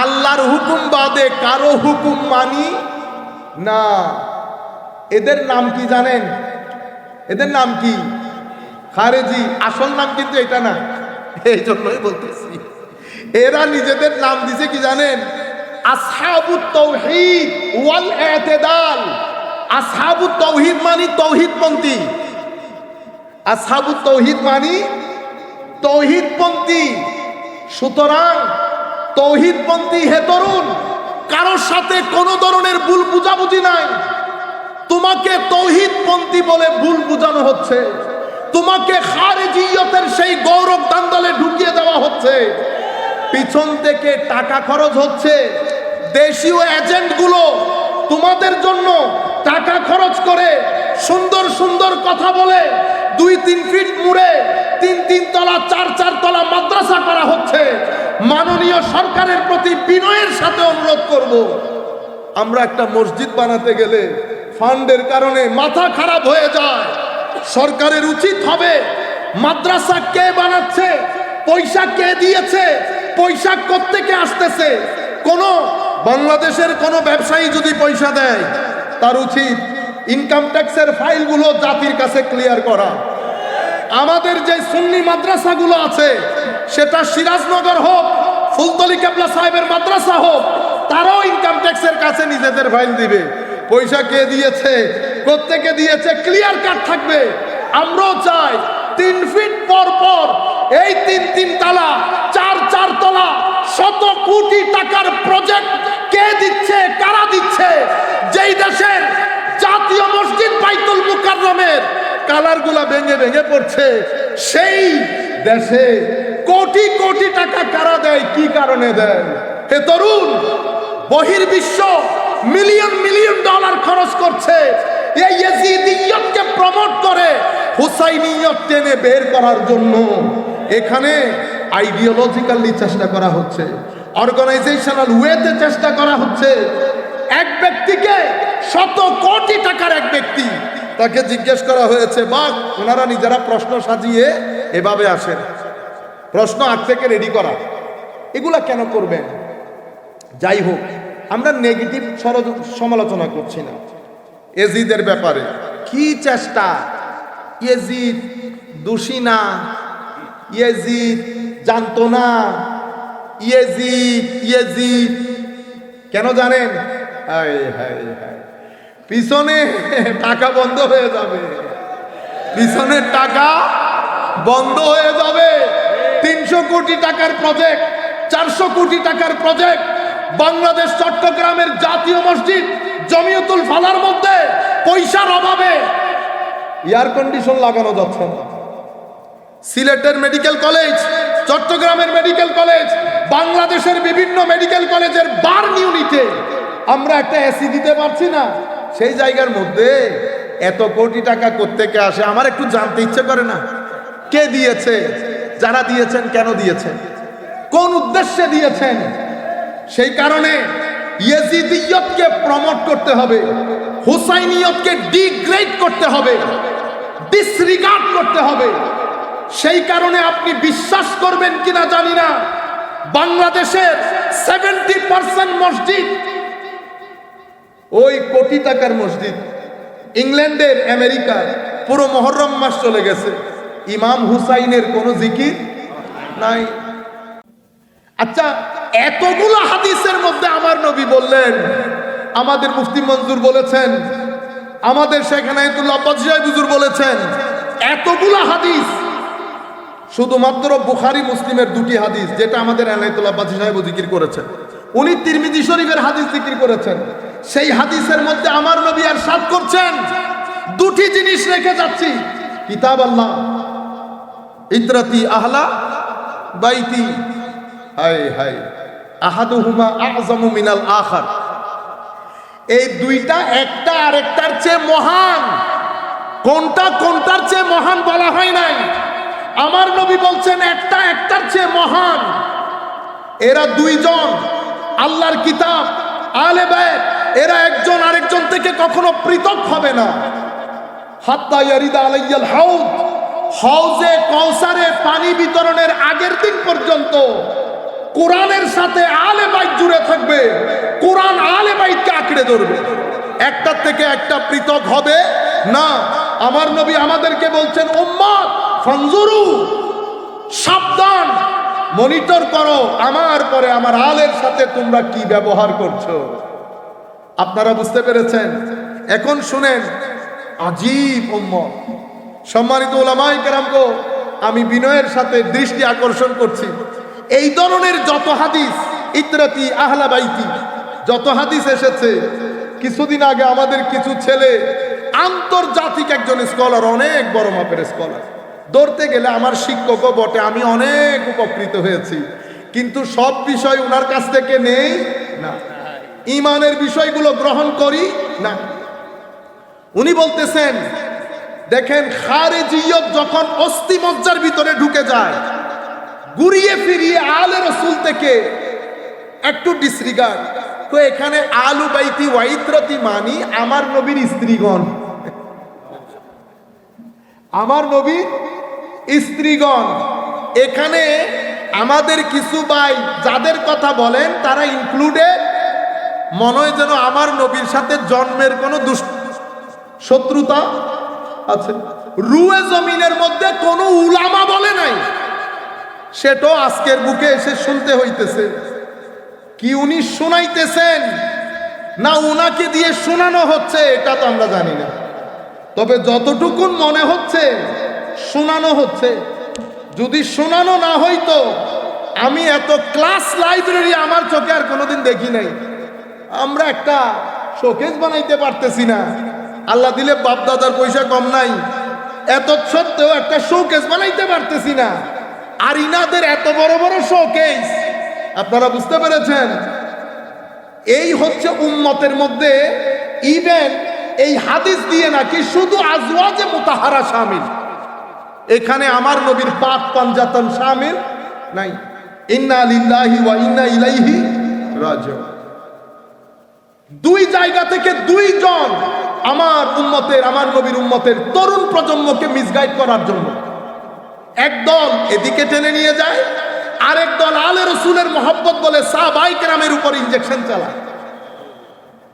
আল্লাহর হুকুম বাদে কারো হুকুম মানি না। এদের নাম কি জানেন? এদের নাম কি? খারেজি। আসল নাম কিন্তু এটা না, এই জন্যই বলতেছি। এরা নিজেদের নাম দিছে কি জানেন? আসহাবুত তাওহীদ ওয়াল ইতিদাল। আসহাবুত তাওহীদ মানে তাওহীদপন্থী, আসহাবুত তাওহীদ মানে তাওহীদপন্থী। সুতরাং তাওহীদপন্থী হে তরুণ, কারোর সাথে কোনো ধরনের ভুল বুঝাবুঝি নাই। তোমাকে তাওহীদপন্থী বলে ভুল বোঝানো হচ্ছে, তোমাকে খারেজিয়তের সেই গৌরব দান্দলে ঢুকিয়ে দেওয়া হচ্ছে, পিছন থেকে টাকা খরচ হচ্ছে। দেশীয় এজেন্টগুলো তোমাদের জন্য টাকা খরচ করে সুন্দর সুন্দর কথা বলে 2-3 ফিট মুড়ে 3-3 তলা 4-4 তলা মাদ্রাসা করা হচ্ছে। মাননীয় সরকারের প্রতি বিনয়ের সাথে অনুরোধ করব, আমরা একটা মসজিদ বানাতে গেলে ফান্ডের কারণে মাথা খারাপ হয়ে যায়। সরকারের উচিত হবে, মাদ্রাসা কে বানাচ্ছে, পয়সা কে দিয়েছে, পয়সা কোত্থেকে আসতেছে। কোন বাংলাদেশের কোন ব্যবসায়ী যদি পয়সা দেয়, তার উচিত ইনকাম ট্যাক্সের ফাইলগুলো জাতির কাছে ক্লিয়ার করা। আমাদের যে সুন্নি মাদ্রাসাগুলো আছে, সেটা সিরাজনগর হোক, ফুলতলি কেবলা সাহেবের মাদ্রাসা হোক, তারাও ইনকাম ট্যাক্সের কাছে নিজেদের ফাইল দিবে। পয়সা কে দিয়েছে, কোত্থেকে দিয়েছে, ক্লিয়ার কাট থাকবে। আমরাও চাই 3 ফিট পর পর এই 3-3 তলা 4-4 তলা শত কোটি টাকার প্রজেক্ট কে দিচ্ছে, কারা দিচ্ছে? যেই দেশের জাতীয় মসজিদ বাইতুল মুকাররমের কালারগুলা ভেঙে ভেঙে পড়ছে, সেই দেশে কোটি কোটি টাকা কারা দেয়, কি কারণে দেয়? হে তরুণ, বহির্বিশ্ব মিলিয়ন মিলিয়ন ডলার খরচ করছে এই ইয়াজিদিয়তকে প্রমোট করে হুসাইনিয়ত টেনে বের করার জন্য। এখানে আইডিওলজিক্যালি চেষ্টা করা হচ্ছে, অর্গানাইজেশনাল ওয়েতে চেষ্টা করা হচ্ছে। এক ব্যক্তিকে, শত কোটি টাকার এক ব্যক্তি, তাকে জিজ্ঞেস করা হয়েছে, বা ওনারা নিজেরা প্রশ্ন সাজিয়ে এভাবে আসেন, প্রশ্ন আগ থেকে রেডি করা, এগুলা কেন করবেন? যাই হোক, আমরা নেগেটিভ সমালোচনা করছি না। এজিদের ব্যাপারে কি চেষ্টা, ইয়েজিদ দোষী না, ইয়েজিদ জানতো না, ইয়েজিদ কেন জানেন? পিছনে টাকা বন্ধ হয়ে যাবে, পিছনের টাকা বন্ধ হয়ে যাবে। 300 কোটি টাকার প্রজেক্ট, 400 কোটি টাকার প্রজেক্ট, বাংলাদেশ চট্টগ্রামের জাতীয় মসজিদ জমিয়তুল ফালার মধ্যে পয়সার অভাবে এয়ার কন্ডিশন লাগানো যাচ্ছে না। সিলেটের মেডিকেল কলেজ, চট্টগ্রামের মেডিকেল কলেজ, বাংলাদেশের বিভিন্ন মেডিকেল কলেজের বার্ন ইউনিটে আমরা একটা এসি দিতে পারছি না। সেই জায়গার মধ্যে এত কোটি টাকা কোত্থেকে আসে? আমার একটু জানতে ইচ্ছে করে না, কে দিয়েছে? যারা দিয়েছেন কেন দিয়েছেন, কোন উদ্দেশ্যে দিয়েছেন? সেই কারণে ইয়েজিদিয়তকে প্রমোট করতে হবে, হুসাইনিয়তকে ডিগ্রেড করতে হবে, ডিসরিগার্ড করতে হবে। সেই কারণে আপনি বিশ্বাস করবেন কিনা জানি না, বাংলাদেশের 70% মসজিদ ওই কোটি টাকার মসজিদ। ইংল্যান্ডের, আমেরিকার পুরো মুহররম মাস চলে গেছে, ইমাম হুসাইনের কোনো জিকির নাই। আচ্ছা, এতগুলো হাদিসের মধ্যে আমার নবী বললেন, আমাদের মুফতি মঞ্জুর বলেছেন, আমাদের শেখ এনায়েতুল্লাহ আব্বাসী সাহেব হুজুর বলেছেন, এতগুলো হাদিস, শুধুমাত্র বুখারী মুসলিমের 2টি হাদিস, যেটা আমাদের এনায়েতুল্লাহ আব্বাসী সাহেব জিকির করেছেন, উনি তিরমিজি শরীফের হাদিস জিকির করেছেন। সেই হাদিসের মধ্যে আমার নবী ইরশাদ করছেন, দুটি জিনিস রেখে যাচ্ছি, কিতাব আল্লাহ, ইতরাতি আহলা বাইতি। হায় হায়, আহাদুহুমা আযমু মিনাল আখার। এই দুইটা একটা আরেকটার চেয়ে মহান। কোনটা কোনটার চেয়ে মহান বলা হয় নাই, আমার নবী বলছেন একটা একটার চেয়ে মহান। এরা দুইজন আল্লাহর কিতাব, আহলে বাইত, এরা একজন আরেকজন থেকে কখনো পৃথক হবে না। হাত্তা ইয়ারিদা আলাইয়াল হাউদ, হাউজে কাউসারে পানি বিতরণের আগের দিন পর্যন্ত কোরআনের সাথে আহলে বাইত জুড়ে থাকবে। কোরআন আহলে বাইতকে আঁকড়ে ধরবে, একটার থেকে একটা পৃথক হবে না। আমার নবী আমাদেরকে বলছেন, উম্মত ফানজুরু, সাবধান, মনিটর করো আমার পরে আমার আলের সাথে তোমরা কি ব্যবহার করছো। আপনারা বুঝতে পেরেছেন? এখন শুনেন, আজীব উম্মত। সম্মানিত উলামায়ে কেরামগো, আমি বিনয়ের সাথে দৃষ্টি আকর্ষণ করছি, এই ধরনের যত হাদিস, ইতরাতি আহলা বাইতি, যত হাদিস এসেছে, কিছুদিন আগে আমাদের কিছু ছেলে আন্তর্জাতিক একজন স্কলার, অনেক বড় মাপের স্কলার, ধরতে গেলে আমার শিক্ষকও বটে, আমি অনেক উপকৃত হয়েছি, কিন্তু সব বিষয় ওনার কাছ থেকে নেই না, ঈমানের বিষয়গুলো গ্রহণ করি না। উনি বলতেছেন, দেখেন খারেজিয়ত যখন অস্থিমজ্জার ভিতরে ঢুকে যায়, ঘুরিয়ে ফিরিয়ে আলে রাসূল থেকে একটু ডিসরিগার্ড, তো এখানে আলু বাইতি ওয়াইত্রতি মানি আমার নবীর স্ত্রীগণ, আমার নবীর স্ত্রীগণ। এখানে আমাদের কিছু ভাই যাদের কথা বলেন তারা ইনক্লুডেড, মনে হয় যেন আমার নবীর সাথে জন্মের কোনো শত্রুতা আছে। রুয়ে জমিনের মধ্যে কোনো উলামা বলে নাই, সেটাও আজকের বুকে এসে শুনতে হইতেছে। কি উনি শোনাইতেছেন না উনাকে দিয়ে শোনানো হচ্ছে এটা তো আমরা জানি না, তবে যতটুকুন মনে হচ্ছে শোনানো হচ্ছে। যদি শোনানো না হইতো, আমি এত ক্লাস লাইব্রেরি আমার চোখে আর কোনোদিন দেখি নাই। আমরা একটা শোকেস বানাইতে পারতেছি না, আল্লাহ দিলে বাপ দাদার পয়সা কম নাই, এত সত্ত্বেও একটা শোকেস বানাইতে পারতেছি না। আর ইনাদের এত বড় বড় শোকেস, আপনারা বুঝতে পেরেছেন? এই হচ্ছে উম্মতের মধ্যে, ইভেন এই হাদিস দিয়ে নাকি শুধু আজওয়াজে মুতাহারা শামিল, এখানে আমার নবীর পাক পাঞ্জাতন শামিল নাই। ইন্না লিল্লাহি ওয়া ইন্না ইলাইহি রাজিউন। দুই জায়গা থেকে দুইজন আমার উম্মতের, আমার নবীর উম্মতের তরুণ প্রজন্মকে মিসগাইড করার জন্য একদল এদিকে টেনে নিয়ে যায়, আরেক দল আলে রাসূলের মহব্বত বলে সাহাবায়ে কেরামের উপর ইনজেকশন চালায়।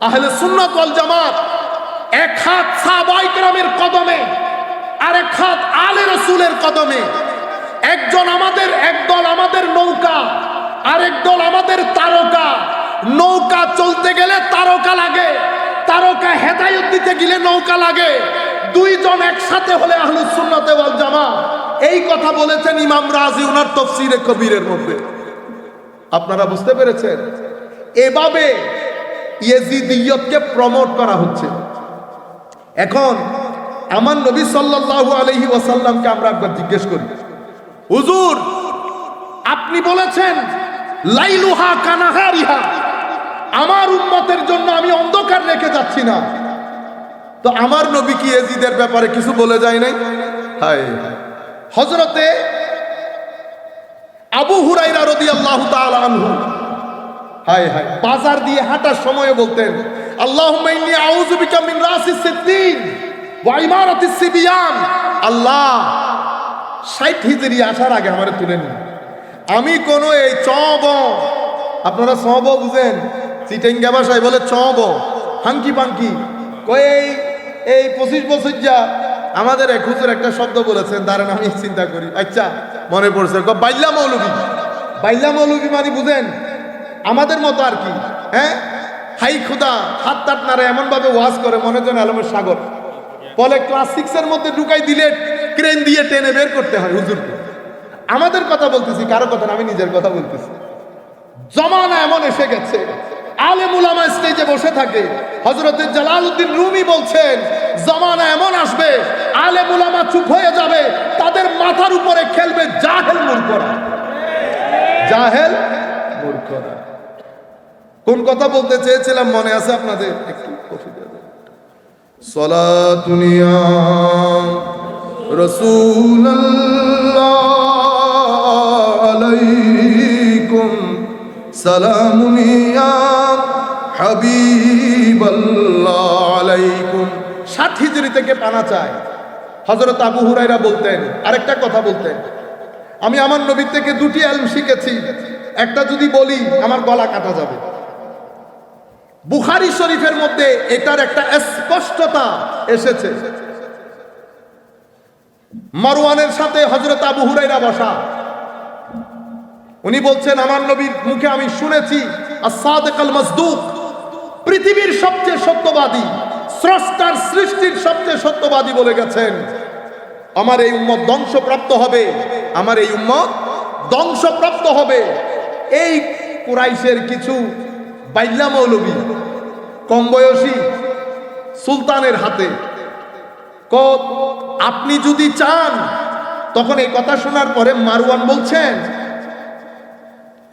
আহলে সুন্নাত ওয়াল জামাত এক হাত সাহাবায়ে কেরামের কদমে, আরেক হাত আলে রাসূলের কদমে। একজন আমাদের, একদল আমাদের নৌকা, আরেক দল আমাদের তারকা। নৌকা চলতে গেলে তারকা লাগে, তারকা হেদায়েত দিতে গেলে নৌকা লাগে। দুইজন একসাথে হলে আহলুস সুন্নাত ওয়াল জামাত। এই কথা বলেছেন ইমাম রাজি ওনার তাফসীরে কবিরের মধ্যে। আপনারা বুঝতে পেরেছেন? এভাবে ইয়েজিদিয়তকে প্রমোট করা হচ্ছে। এখন আমার নবী সাল্লাল্লাহু আলাইহি ওয়াসাল্লামকে আমরা একবার জিজ্ঞেস করি, হুজুর আপনি বলেছেন লাইলুহা কানাহারিহা, আমার উম্মতের জন্য আমি অন্ধকার রেখে যাচ্ছি না, তো আমার নবী কি ইয়াজিদের ব্যাপারে কিছু বলে যায় নাই? হায়, হযরতে আবু হুরায়রা রাদিয়াল্লাহু তাআলা আনহু, হায় হায়, বাজার দিয়ে হাঁটার সময় বলতেন, আল্লাহুম্মা ইন্নী আউযু বিকা মিন রাসিস সিদ্দিন ওয়া ইমারাতিস সিবিয়ান। আল্লাহ 60 হিজরি আসার আগে আমারে তুলে নিন, আমি কোনো এই চব, আপনারা চব বুঝেন, চিটেঙ্গা ভাষায় বলে চব, হাঙ্কি পাঙ্কি, কই এই 25 বছর যা আমাদের এক হুজুর একটা শব্দ বলেছেন, দাঁড়ান আমি চিন্তা করি, আচ্ছা মনে পড়ছে, বাইল্লা মৌলবী। বাইল্লা মৌলবী মানে বুঝেন আমাদের মতো আর কি, হ্যাঁ, হাই খুদা হাত তাট নারে এমন ভাবে ওয়াজ করে মনে যেন আলমের সাগর, বলে ক্লাস 6 এর মধ্যে ঢুকাই দিলে ক্রেন দিয়ে টেনে বের করতে হয় হুজুরকে। আমাদের কথা বলতেছি, কারো কথা না, আমি নিজের কথা বলতেছি। জমানা এমন এসে গেছে, আলেম উলামা স্টেজে বসে থাকে। হযরত জালালউদ্দিন রুমি বলছেন, জমানা এমন আসবে আলেম উলামা চুপ হয়ে যাবে, তাদের মাথার উপরে খেলবে জাহেল মূর্খরা। জাহেল মূর্খরা। কোন কথা বলতে চেয়েছিলাম মনে আছে আপনাদের? একটু কফি দিয়ে দেন। সালাতুনিয়া রাসূলুল্লাহ আলাইকুম, সালামুনিয়া হাবিবাল্লাহ আলাইকুম। 60 হিজরি থেকে পানা চায়। হযরত আবু হুরায়রা বলতেন, আরেকটা কথা বলতেন, আমি আমার নবীর থেকে 2টি ইলম শিখেছি, একটা যদি বলি আমার গলা কাটা যাবে। বুখারী শরীফের মধ্যে এটার একটা স্পষ্টতা এসেছে। মারওয়ানের সাথে হযরত আবু হুরায়রা বসা, উনি বলছেন আমার নবীর মুখে আমি শুনেছি আস-সাদিক আল মাসদুক, পৃথিবীর সবচেয়ে সত্যবাদী, স্রষ্টার সৃষ্টির সবচেয়ে সত্যবাদী বলে গেছেন আমার এই উম্মত ধ্বংসপ্রাপ্ত হবে, আমার এই উম্মত ধ্বংসপ্রাপ্ত হবে। এই কুরাইশের কিছু বাইল্লা মৌলবী কম বয়সী সুলতানের হাতে, আপনি যদি চান, তখন এই কথা শোনার পরে মারওয়ান বলছেন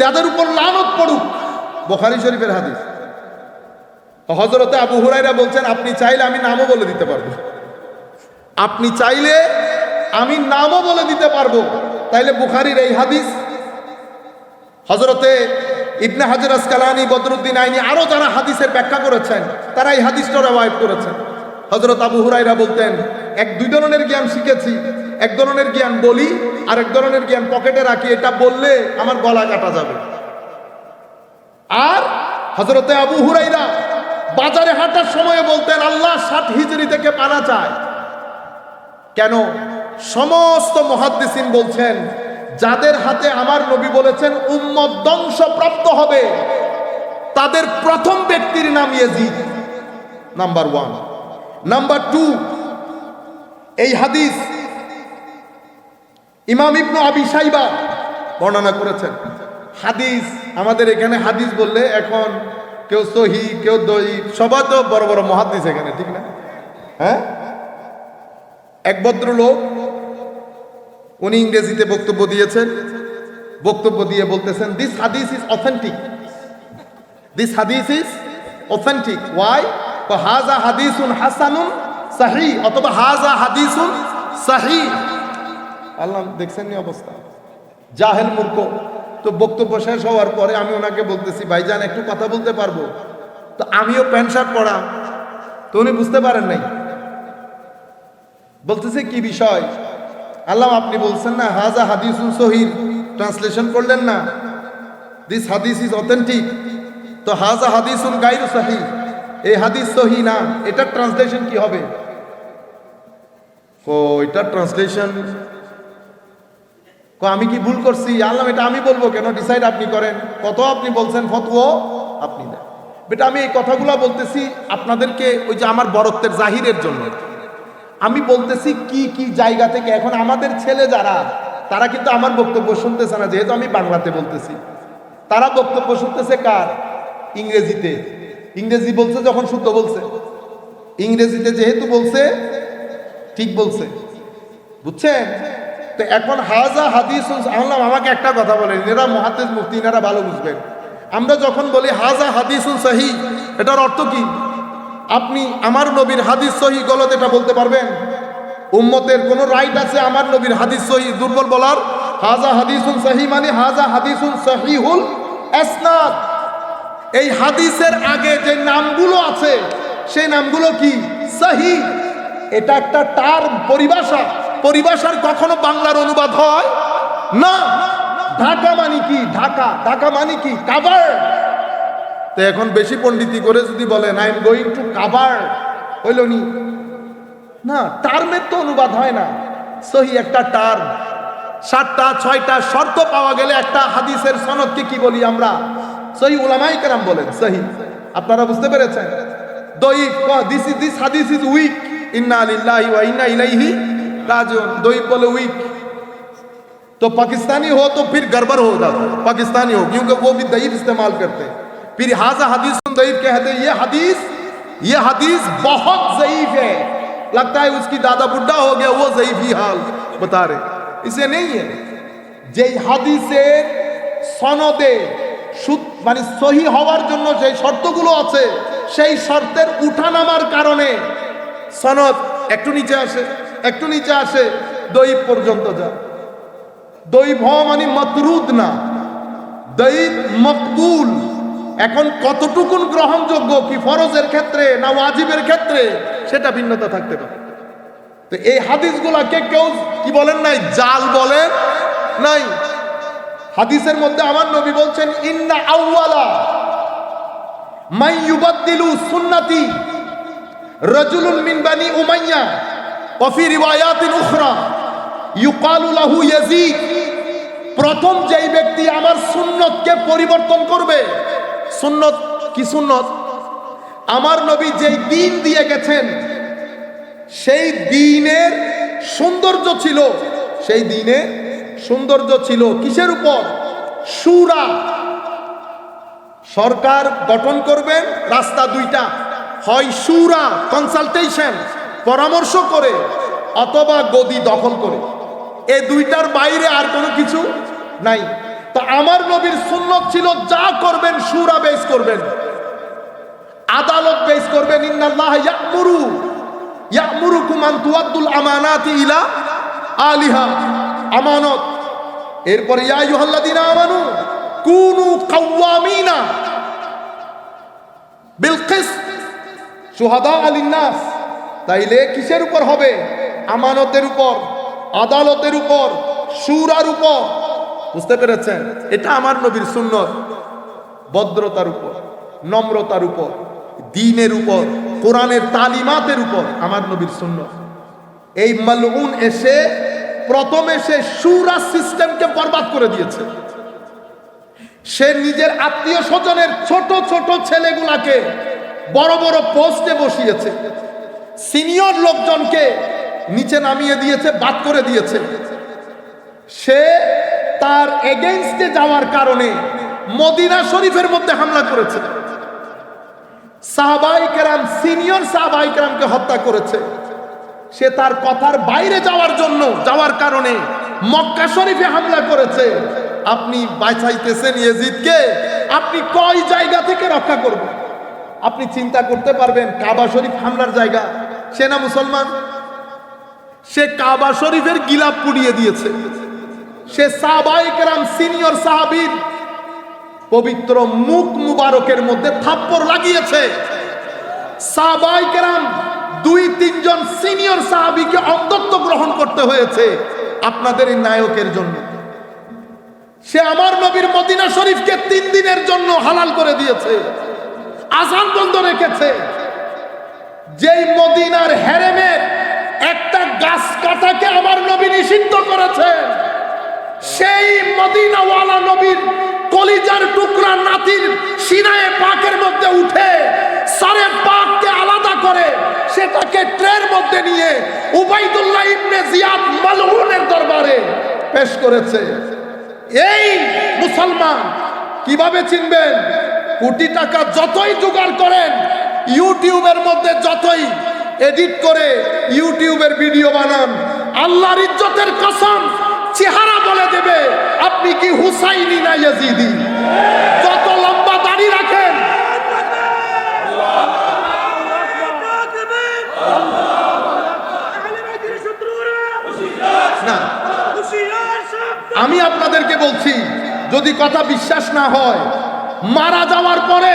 তাদের উপর লানত পড়ুক। বুখারী শরীফের হাদিস। হযরতে আবু হুরায়রা বলছেন আপনি চাইলে আমি নামও বলে দিতে পারবো, আপনি চাইলে আমি নামও বলে দিতে পারবো। তাইলে বুখারীর এই হাদিস, হযরতে ইবনে হাজার আসকালানি, বদরুদ্দিন আইনি, আরো যারা হাদিসের ব্যাখ্যা করেছেন তারা এই হাদিসটা রওয়ায়াত করেছেন। হযরত আবু হুরায়রা বলতেন দুই ধরনের জ্ঞান শিখেছি, এক ধরনের জ্ঞান বলি আর এক ধরনের জ্ঞান পকেটে রাখি, এটা বললে আমার গলা কাটা যাবে। আর হযরতে আবু হুরায়রা বাজারে হাঁটার সময় বলতেন আল্লাহ 60 হিজরি থেকে পানা চায়। কেন? সমস্ত মুহাদ্দিসিন বলছেন যাদের হাতে আমার নবী বলেছেন উম্মত ধ্বংসপ্রাপ্ত হবে, তাদের প্রথম ব্যক্তির নাম ইয়াজিদ, নাম্বার 1। নাম্বার 2, এই হাদিস ইমাম ইবনে আবি শাইবা বর্ণনা করেছেন। হাদিস, আমাদের এখানে হাদিস বললে এখন কেউ সহি, কেউ দঈফ, সবাই তো বড় বড় মুহাদ্দিস এখানে, ঠিক না? হ্যাঁ, এক ভদ্রলোক উনি ইংরেজিতে বক্তব্য দিয়েছেন, বক্তব্য দিয়ে বলতেছেন দিস হাদিস ইজ অথেন্টিক, দিস হাদিস ইজ অথেন্টিক। ওয়াই? হাযা হাদিসুন হাসানুন সহিহ, অথবা হাযা হাদিসুন সহিহ। আল্লাহ, দেখছেন নি অবস্থা, জাহেল মূর্খ। তো বক্তব্য শেষ হওয়ার পরে আমি ওনাকে বলতেছি ভাইজান একটু কথা বলতে পারবো? তো আমিও প্যান্ট শার্ট পরা, তো উনি বুঝতে পারেন নাই, বলতেছে কি বিষয়? আল্লাহ, আপনি বলছেন না হাযা হাদিসুন সহিহ, ট্রান্সলেশন করলেন না দিস হাদিস ইজ অথেন্টিক, তো হাযা হাদিসুন গায়রু সহিহ, এই হাদিস সহিহ না, এটার ট্রান্সলেশন কি হবে? এটার ট্রান্সলেশন আমি কি ভুল করছি? আল্লাহ, এটা আমি বলবো কেন? ডিসাইড আপনি করেন, কত আপনি বলছেন ফতোয়া আপনি দেন। বেটা, আমি এই কথাগুলো বলতেছি আপনাদেরকে ওই যে আমার বরত্বের জাহিরের জন্য। আমি বলতেছি কি কি জায়গা থেকে। এখন আমাদের ছেলে যারা, তারা কিন্তু আমার বক্তব্য শুনতেছে না, যেহেতু আমি বাংলাতে বলতেছি। তারা বক্তব্য শুনতেছে কার? ইংরেজিতে। ইংরেজি বলছে যখন শুদ্ধ বলছে, ইংরেজিতে যেহেতু বলছে ঠিক বলছে, বুঝছেন? তো এখন হাযা হাদিসুন, আল্লাহ আমাকে একটা কথা বলেন, এরা মুহাদ্দিস মুফতি, এরা ভালো বুঝবেন। আমরা যখন বলি হাযা হাদিসুন সহিহ, এটার অর্থ কি? আপনি আমার নবীর হাদিস সহিহ গলত এটা বলতে পারবেন? উম্মতের কোন রাইট আছে আমার নবীর হাদিস সহিহ দুর্বল বলার? হাযা হাদিসুন সহিহ মানে হাযা হাদিসুন সহিহুল ইসনাদ। এই হাদিসের আগে যে নামগুলো আছে সেই নামগুলো কি? সহিহ। এটা একটা টার্ম, পরিভাষা। পরিভাষার কখনো বাংলার অনুবাদ হয় না। ঢাকা মানে কি? ঢাকা, ঢাকা মানে কি? কাভার। তো এখন বেশি পণ্ডিতি করে যদি বলেন I am going to cover, হইল নি? না, টার্মের তো অনুবাদ হয় না। সহি একটা টার্ম, 7টা 6টা শর্ত পাওয়া গেলে একটা হাদিসের সনদকে কি বলি আমরা? সহি। উলামায়ে কেরাম বলেন সহি। আপনারা বুঝতে পেরেছেন? দঈফ, দিস হাদিস ইজ উইক, ইন্না লিল্লাহি ওয়া ইন্না ইলাইহি राजन। दोई बोले वीक, तो पाकिस्तानी हो तो फिर गड़बड़ हो जाता, पाकिस्तानी हो, क्योंकि वो भी दईफ इस्तेमाल करते हैं। फिर हाजा हदीस दईफ कहते हैं, ये हदीस बहुत ज़ईफ है, लगता है उसकी दादा बुढ़ा हो गया, वो सही भी हाल बता रहे, इसे नहीं है। যেই হাদিসের সনদে মানে সহি হওয়ার জন্য যে শর্তগুলো আছে, সেই শর্তের উঠানামার কারণে সনদ একটু নিচে আসে, একটু নিচে আসে, দঈফ পর্যন্ত যায়। দঈফ হওয়া মানে মাতরুদ না, দঈফ মকবুল। এখন কতটুকুন গ্রহণযোগ্য, কি ফরজের ক্ষেত্রে না ওয়াজিবের ক্ষেত্রে, সেটা ভিন্নতা থাকতে পারে। তো এই হাদিসগুলাকে কেউ কি বলেন নাই, জাল বলেন নাই। হাদিসের মধ্যে আমার নবী বলছেন, ইন্না আউয়ালা মান ইউবাদদিলু সুন্নতি রাজুলুন মিন বানি উমাইয়া ওয়া ফি রিওয়ায়াতিন উখরা ইউকালু লাহু ইয়াজিদ। প্রথম যেই ব্যক্তি আমার সুন্নতকে পরিবর্তন করবে, সুন্নত কি সুন্নত? আমার নবী যেই দ্বীন দিয়ে গেছেন, সেই দ্বীনের সৌন্দর্য ছিল, সেই দ্বীনে সৌন্দর্য ছিল কিসের উপর? শুরা। সরকার গঠন করবেন, রাস্তা দুইটা, হয় শুরা কনসালটেশন, পরামর্শ করে, অথবা গদি দখল করে। এই দুইটার বাইরে আর কোনো কিছু নাই। তো আমার নবীর সুন্নত ছিল, যা করবেন শুরা বেস করবেন, আদালত বেস করবেন। ইন্নাল্লাহ ইয়া'মুরুকুম আন তুআদ্দুল আমানাতি ইলা আলিহা, আমানত। এরপরে ইয়া আইয়ুহাল্লাযীনা আমানু কুনু কাওয়ামিনা বিল কিসত শুহাদা লিন-নাস। তাইলে কিসের উপর হবে? আমানতের উপর, আদালতের উপর, শুরার উপর। বুঝতে পেরেছেন? এটা আমার নবীর সুন্নত। ভদ্রতার উপর, নম্রতার উপর, দ্বীনের উপর, কোরআনের তালিমাতের উপর আমার নবীর সুন্নত। এই মালউন এসে প্রথমে সে শুরা সিস্টেমকে বরবাদ করে দিয়েছে। সে নিজের আত্মীয় স্বজনের ছোট ছোট ছেলেগুলাকে বড় বড় পোস্টে বসিয়েছে, সিনিয়র লোকজনকে নিচে নামিয়ে দিয়েছে, বাদ করে দিয়েছে। সে তার এগেইনস্টে যাওয়ার কারণে মদিনা শরীফের মধ্যে হামলা করেছে, সাহাবায়ে কেরাম, সিনিয়র সাহাবায়ে কেরামকে হত্যা করেছে। সে তার কথার বাইরে যাওয়ার কারণে মক্কা শরীফে হামলা করেছে। আপনি বাঁচাইতেছেন ইয়াজিদকে, আপনি কয় জায়গা থেকে রক্ষা করবেন? আপনি চিন্তা করতে পারবেন, কাবা শরীফ হামলার জায়গা, সে না মুসলমান, সে কাবা শরীফের গিলাফ পুড়িয়ে দিয়েছে। সে সাহাবায়ে কেরাম, সিনিয়র সাহাবীর পবিত্র মুখ মুবারকের মধ্যে থাপ্পড় লাগিয়েছে। সাহাবায়ে কেরাম 2-3 জন সিনিয়র সাহাবীকে অন্তত গ্রহণ করতে হয়েছে আপনাদের এই নায়কের জন্য। সে আমার নবীর মদিনা শরীফকে 3 দিনের জন্য হালাল করে দিয়েছে, আযান বন্ধ রেখেছে। যেই মদিনার হেরেমের একটা গাছ কাটাকে আমার নবী নিষিদ্ধ করেছে, সেই মদিনাওয়ালা নবীর কলিজার টুকরা নাতির সিনায়ে পাকের মধ্যে উঠে সারে পাককে আলাদা করে সেটাকে ট্রের মধ্যে নিয়ে উবাইদুল্লাহ ইবনে জিয়াদ মালউনের দরবারে পেশ করেছে। এই মুসলমান কিভাবে চিনবেন? কোটি টাকা যতই জোগাড় করেন, ইউটিউবের মধ্যে যতই এডিট করে ইউটিউবের ভিডিও বানান, আল্লাহর ইজ্জতের কসম, চেহারা বলে দেবে আপনি কি হুসাইনি না ইয়াজিদি। যত লম্বা দাড়ি রাখেন, না, আমি আপনাদেরকে বলছি, যদি কথা বিশ্বাস না হয়, মারা যাওয়ার পরে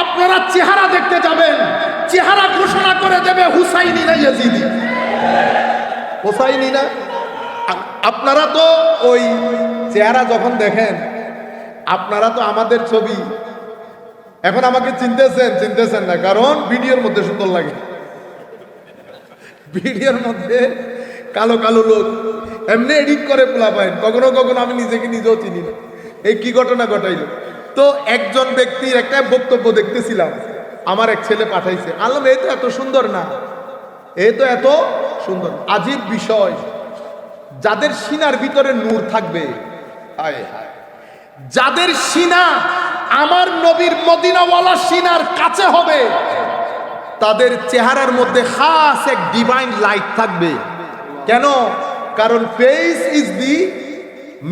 আপনারা চেহারা দেখতে যাবেন, চেহারা ঘোষণা করে দেবে হুসাইনি না ইয়াজিদি। হুসাইনি না, আপনারা তো ওই চেহারা যখন দেখেন, আপনারা তো আমাদের ছবি, এখন আমাকে চিনতেছেন না, কারণ ভিডিওর মধ্যে সুন্দর লাগে। ভিডিওর মধ্যে কালো কালো লোক এমনি এডিট করে পোলা পায়, কখনো কখনো আমি নিজেও চিনি না। এই কি ঘটনা ঘটাইল, তো একজন ব্যক্তির একটা বক্তব্য দেখতেছিলাম, আমার এক ছেলে পাঠাইছে, আলম এই তো এত সুন্দর না, এই তো এত সুন্দর। আজীব বিষয়, যাদের সিনার ভিতরে নূর থাকবে, হায় হায়, যাদের সিনা আমার নবীর মদিনাওয়ালা সিনার কাছে হবে, তাদের চেহারার মধ্যে খাস এক ডিভাইন লাইট থাকবে। কেন? কারণ face is the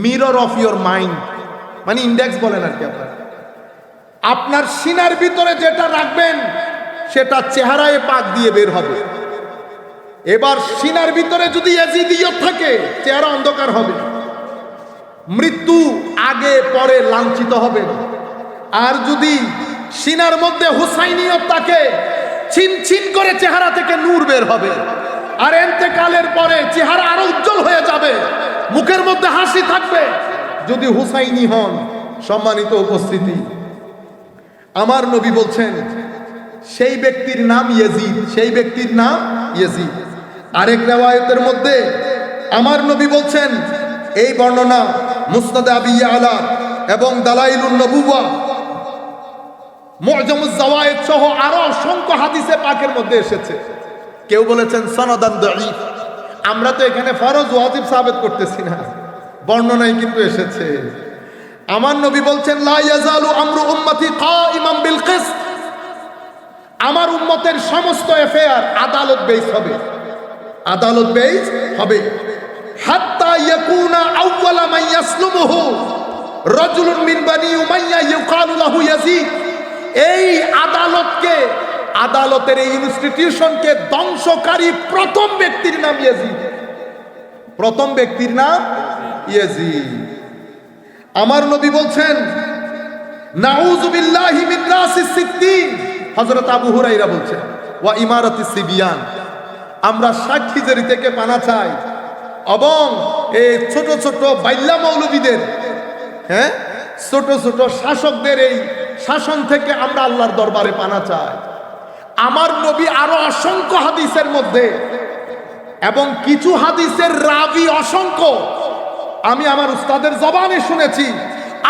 mirror of your mind, মানে ইন্ডেক্স বলেন আর কি। আপনার সিনার ভিতরে যেটা রাখবেন সেটা চেহারায় পাক দিয়ে বের হবে। এবার সিনার ভিতরে যদি ইয়াজিদিয়ত থাকে চেহারা অন্ধকার হবে, মৃত্যু আগে পরে লাঞ্ছিত হবে। আর যদি সিনার মধ্যে হুসাইনিয়ত থাকে ছিন ছিন করে চেহারা থেকে নূর বের হবে। আর ইন্তেকালের পরে চেহারা আরো উজ্জ্বল হয়ে যাবে, মুখের মধ্যে হাসি থাকবে যদি হুসাইনি হন। সম্মানিত উপস্থিতি, আমার নবী বলছেন সেই ব্যক্তির নাম ইয়াজিদ, সেই ব্যক্তির নাম ইয়াজিদ। আরেক রিওয়ায়াতের মধ্যে আমার নবী বলছেন, এই বর্ণনা মুসনাদ আবি ইয়ালা এবং দালাইলুন নবুওয়া, মুআজামুজ যাওয়ায়েদ সহ আরো অসংখ্য হাদিসে পাকের মধ্যে এসেছে। কেউ বলেছেন সনদান দাঈফ। আমরা তো এখানে ফরজ ওয়াজিব সাবিত করতেছি না, বর্ণনায় কিন্তু এসেছে। আমার নবী বলছেন লা ইয়াজালু আমরু উম্মতি কাইমান বিল কিসত, আমার উম্মতের সমস্ত এফআইআর আদালত বেস হবে, আদালত বেস হবে। হাত্তা ইয়াকুনা আউওয়ালা মান ইয়াসলুমুহু রাজুলুন মিন বানি উমাইয়া ইউকালু লাহু ইয়াজিদ। এই আদালতকে, আদালতের এই ইনস্টিটিউশনকে ধ্বংসকারী প্রথম ব্যক্তির নাম ইয়াজিদ, প্রথম ব্যক্তির নাম ইয়াজিদ। আমার নবী বলছেন নাউযু বিল্লাহি মিন রাসিস সিদ্দিন, হযরত আবু হুরায়রা বলছেন ওয়া ইমারাতিস সিবিয়ান, আমরা 60 হিজরি থেকে পানা চাই এবং এই ছোট ছোট বাইল্লা মৌলবীদের, হ্যাঁ, ছোট ছোট শাসকদের এই শাসন থেকে আমরা আল্লাহর দরবারে পানা চাই। আমার নবী আরো অসংখ্য হাদিসের মধ্যে এবং কিছু হাদিসের রাবি অসংখ্য, আমি আমার উস্তাদের জবানে শুনেছি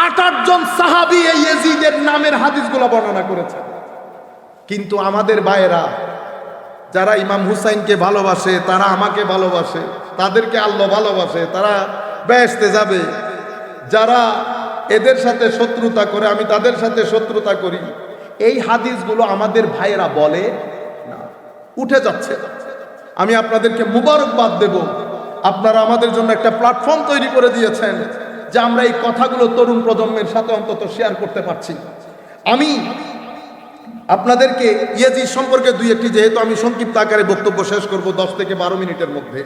8-8 জন সাহাবী এই ইয়াজিদের নামের হাদিসগুলো বর্ণনা করেছেন। কিন্তু আমাদের ভাইয়েরা যারা ইমাম হুসাইনকে ভালোবাসে, তারা আমাকে ভালোবাসে, তাদেরকে আল্লাহ ভালোবাসে, তারা বেহেশতে যাবে। যারা এদের সাথে শত্রুতা করে, আমি তাদের সাথে শত্রুতা করি, এই হাদিসগুলো আমাদের ভাইয়েরা বলে না, উঠে যাচ্ছে। আমি আপনাদেরকে মুবারকবাদ দেব, আপনারা আমাদের জন্য একটা প্ল্যাটফর্ম তৈরি করে দিয়েছেন যে আমরা এই কথাগুলো তরুণ প্রজন্মের সাথে অন্তত শেয়ার করতে পারছি। আমি আপনাদেরকে ইয়াজিদ সম্পর্কে দুই একটি, যেহেতু আমি সংক্ষিপ্ত আকারে বক্তব্য শেষ করব 10 থেকে 12 মিনিটের মধ্যে,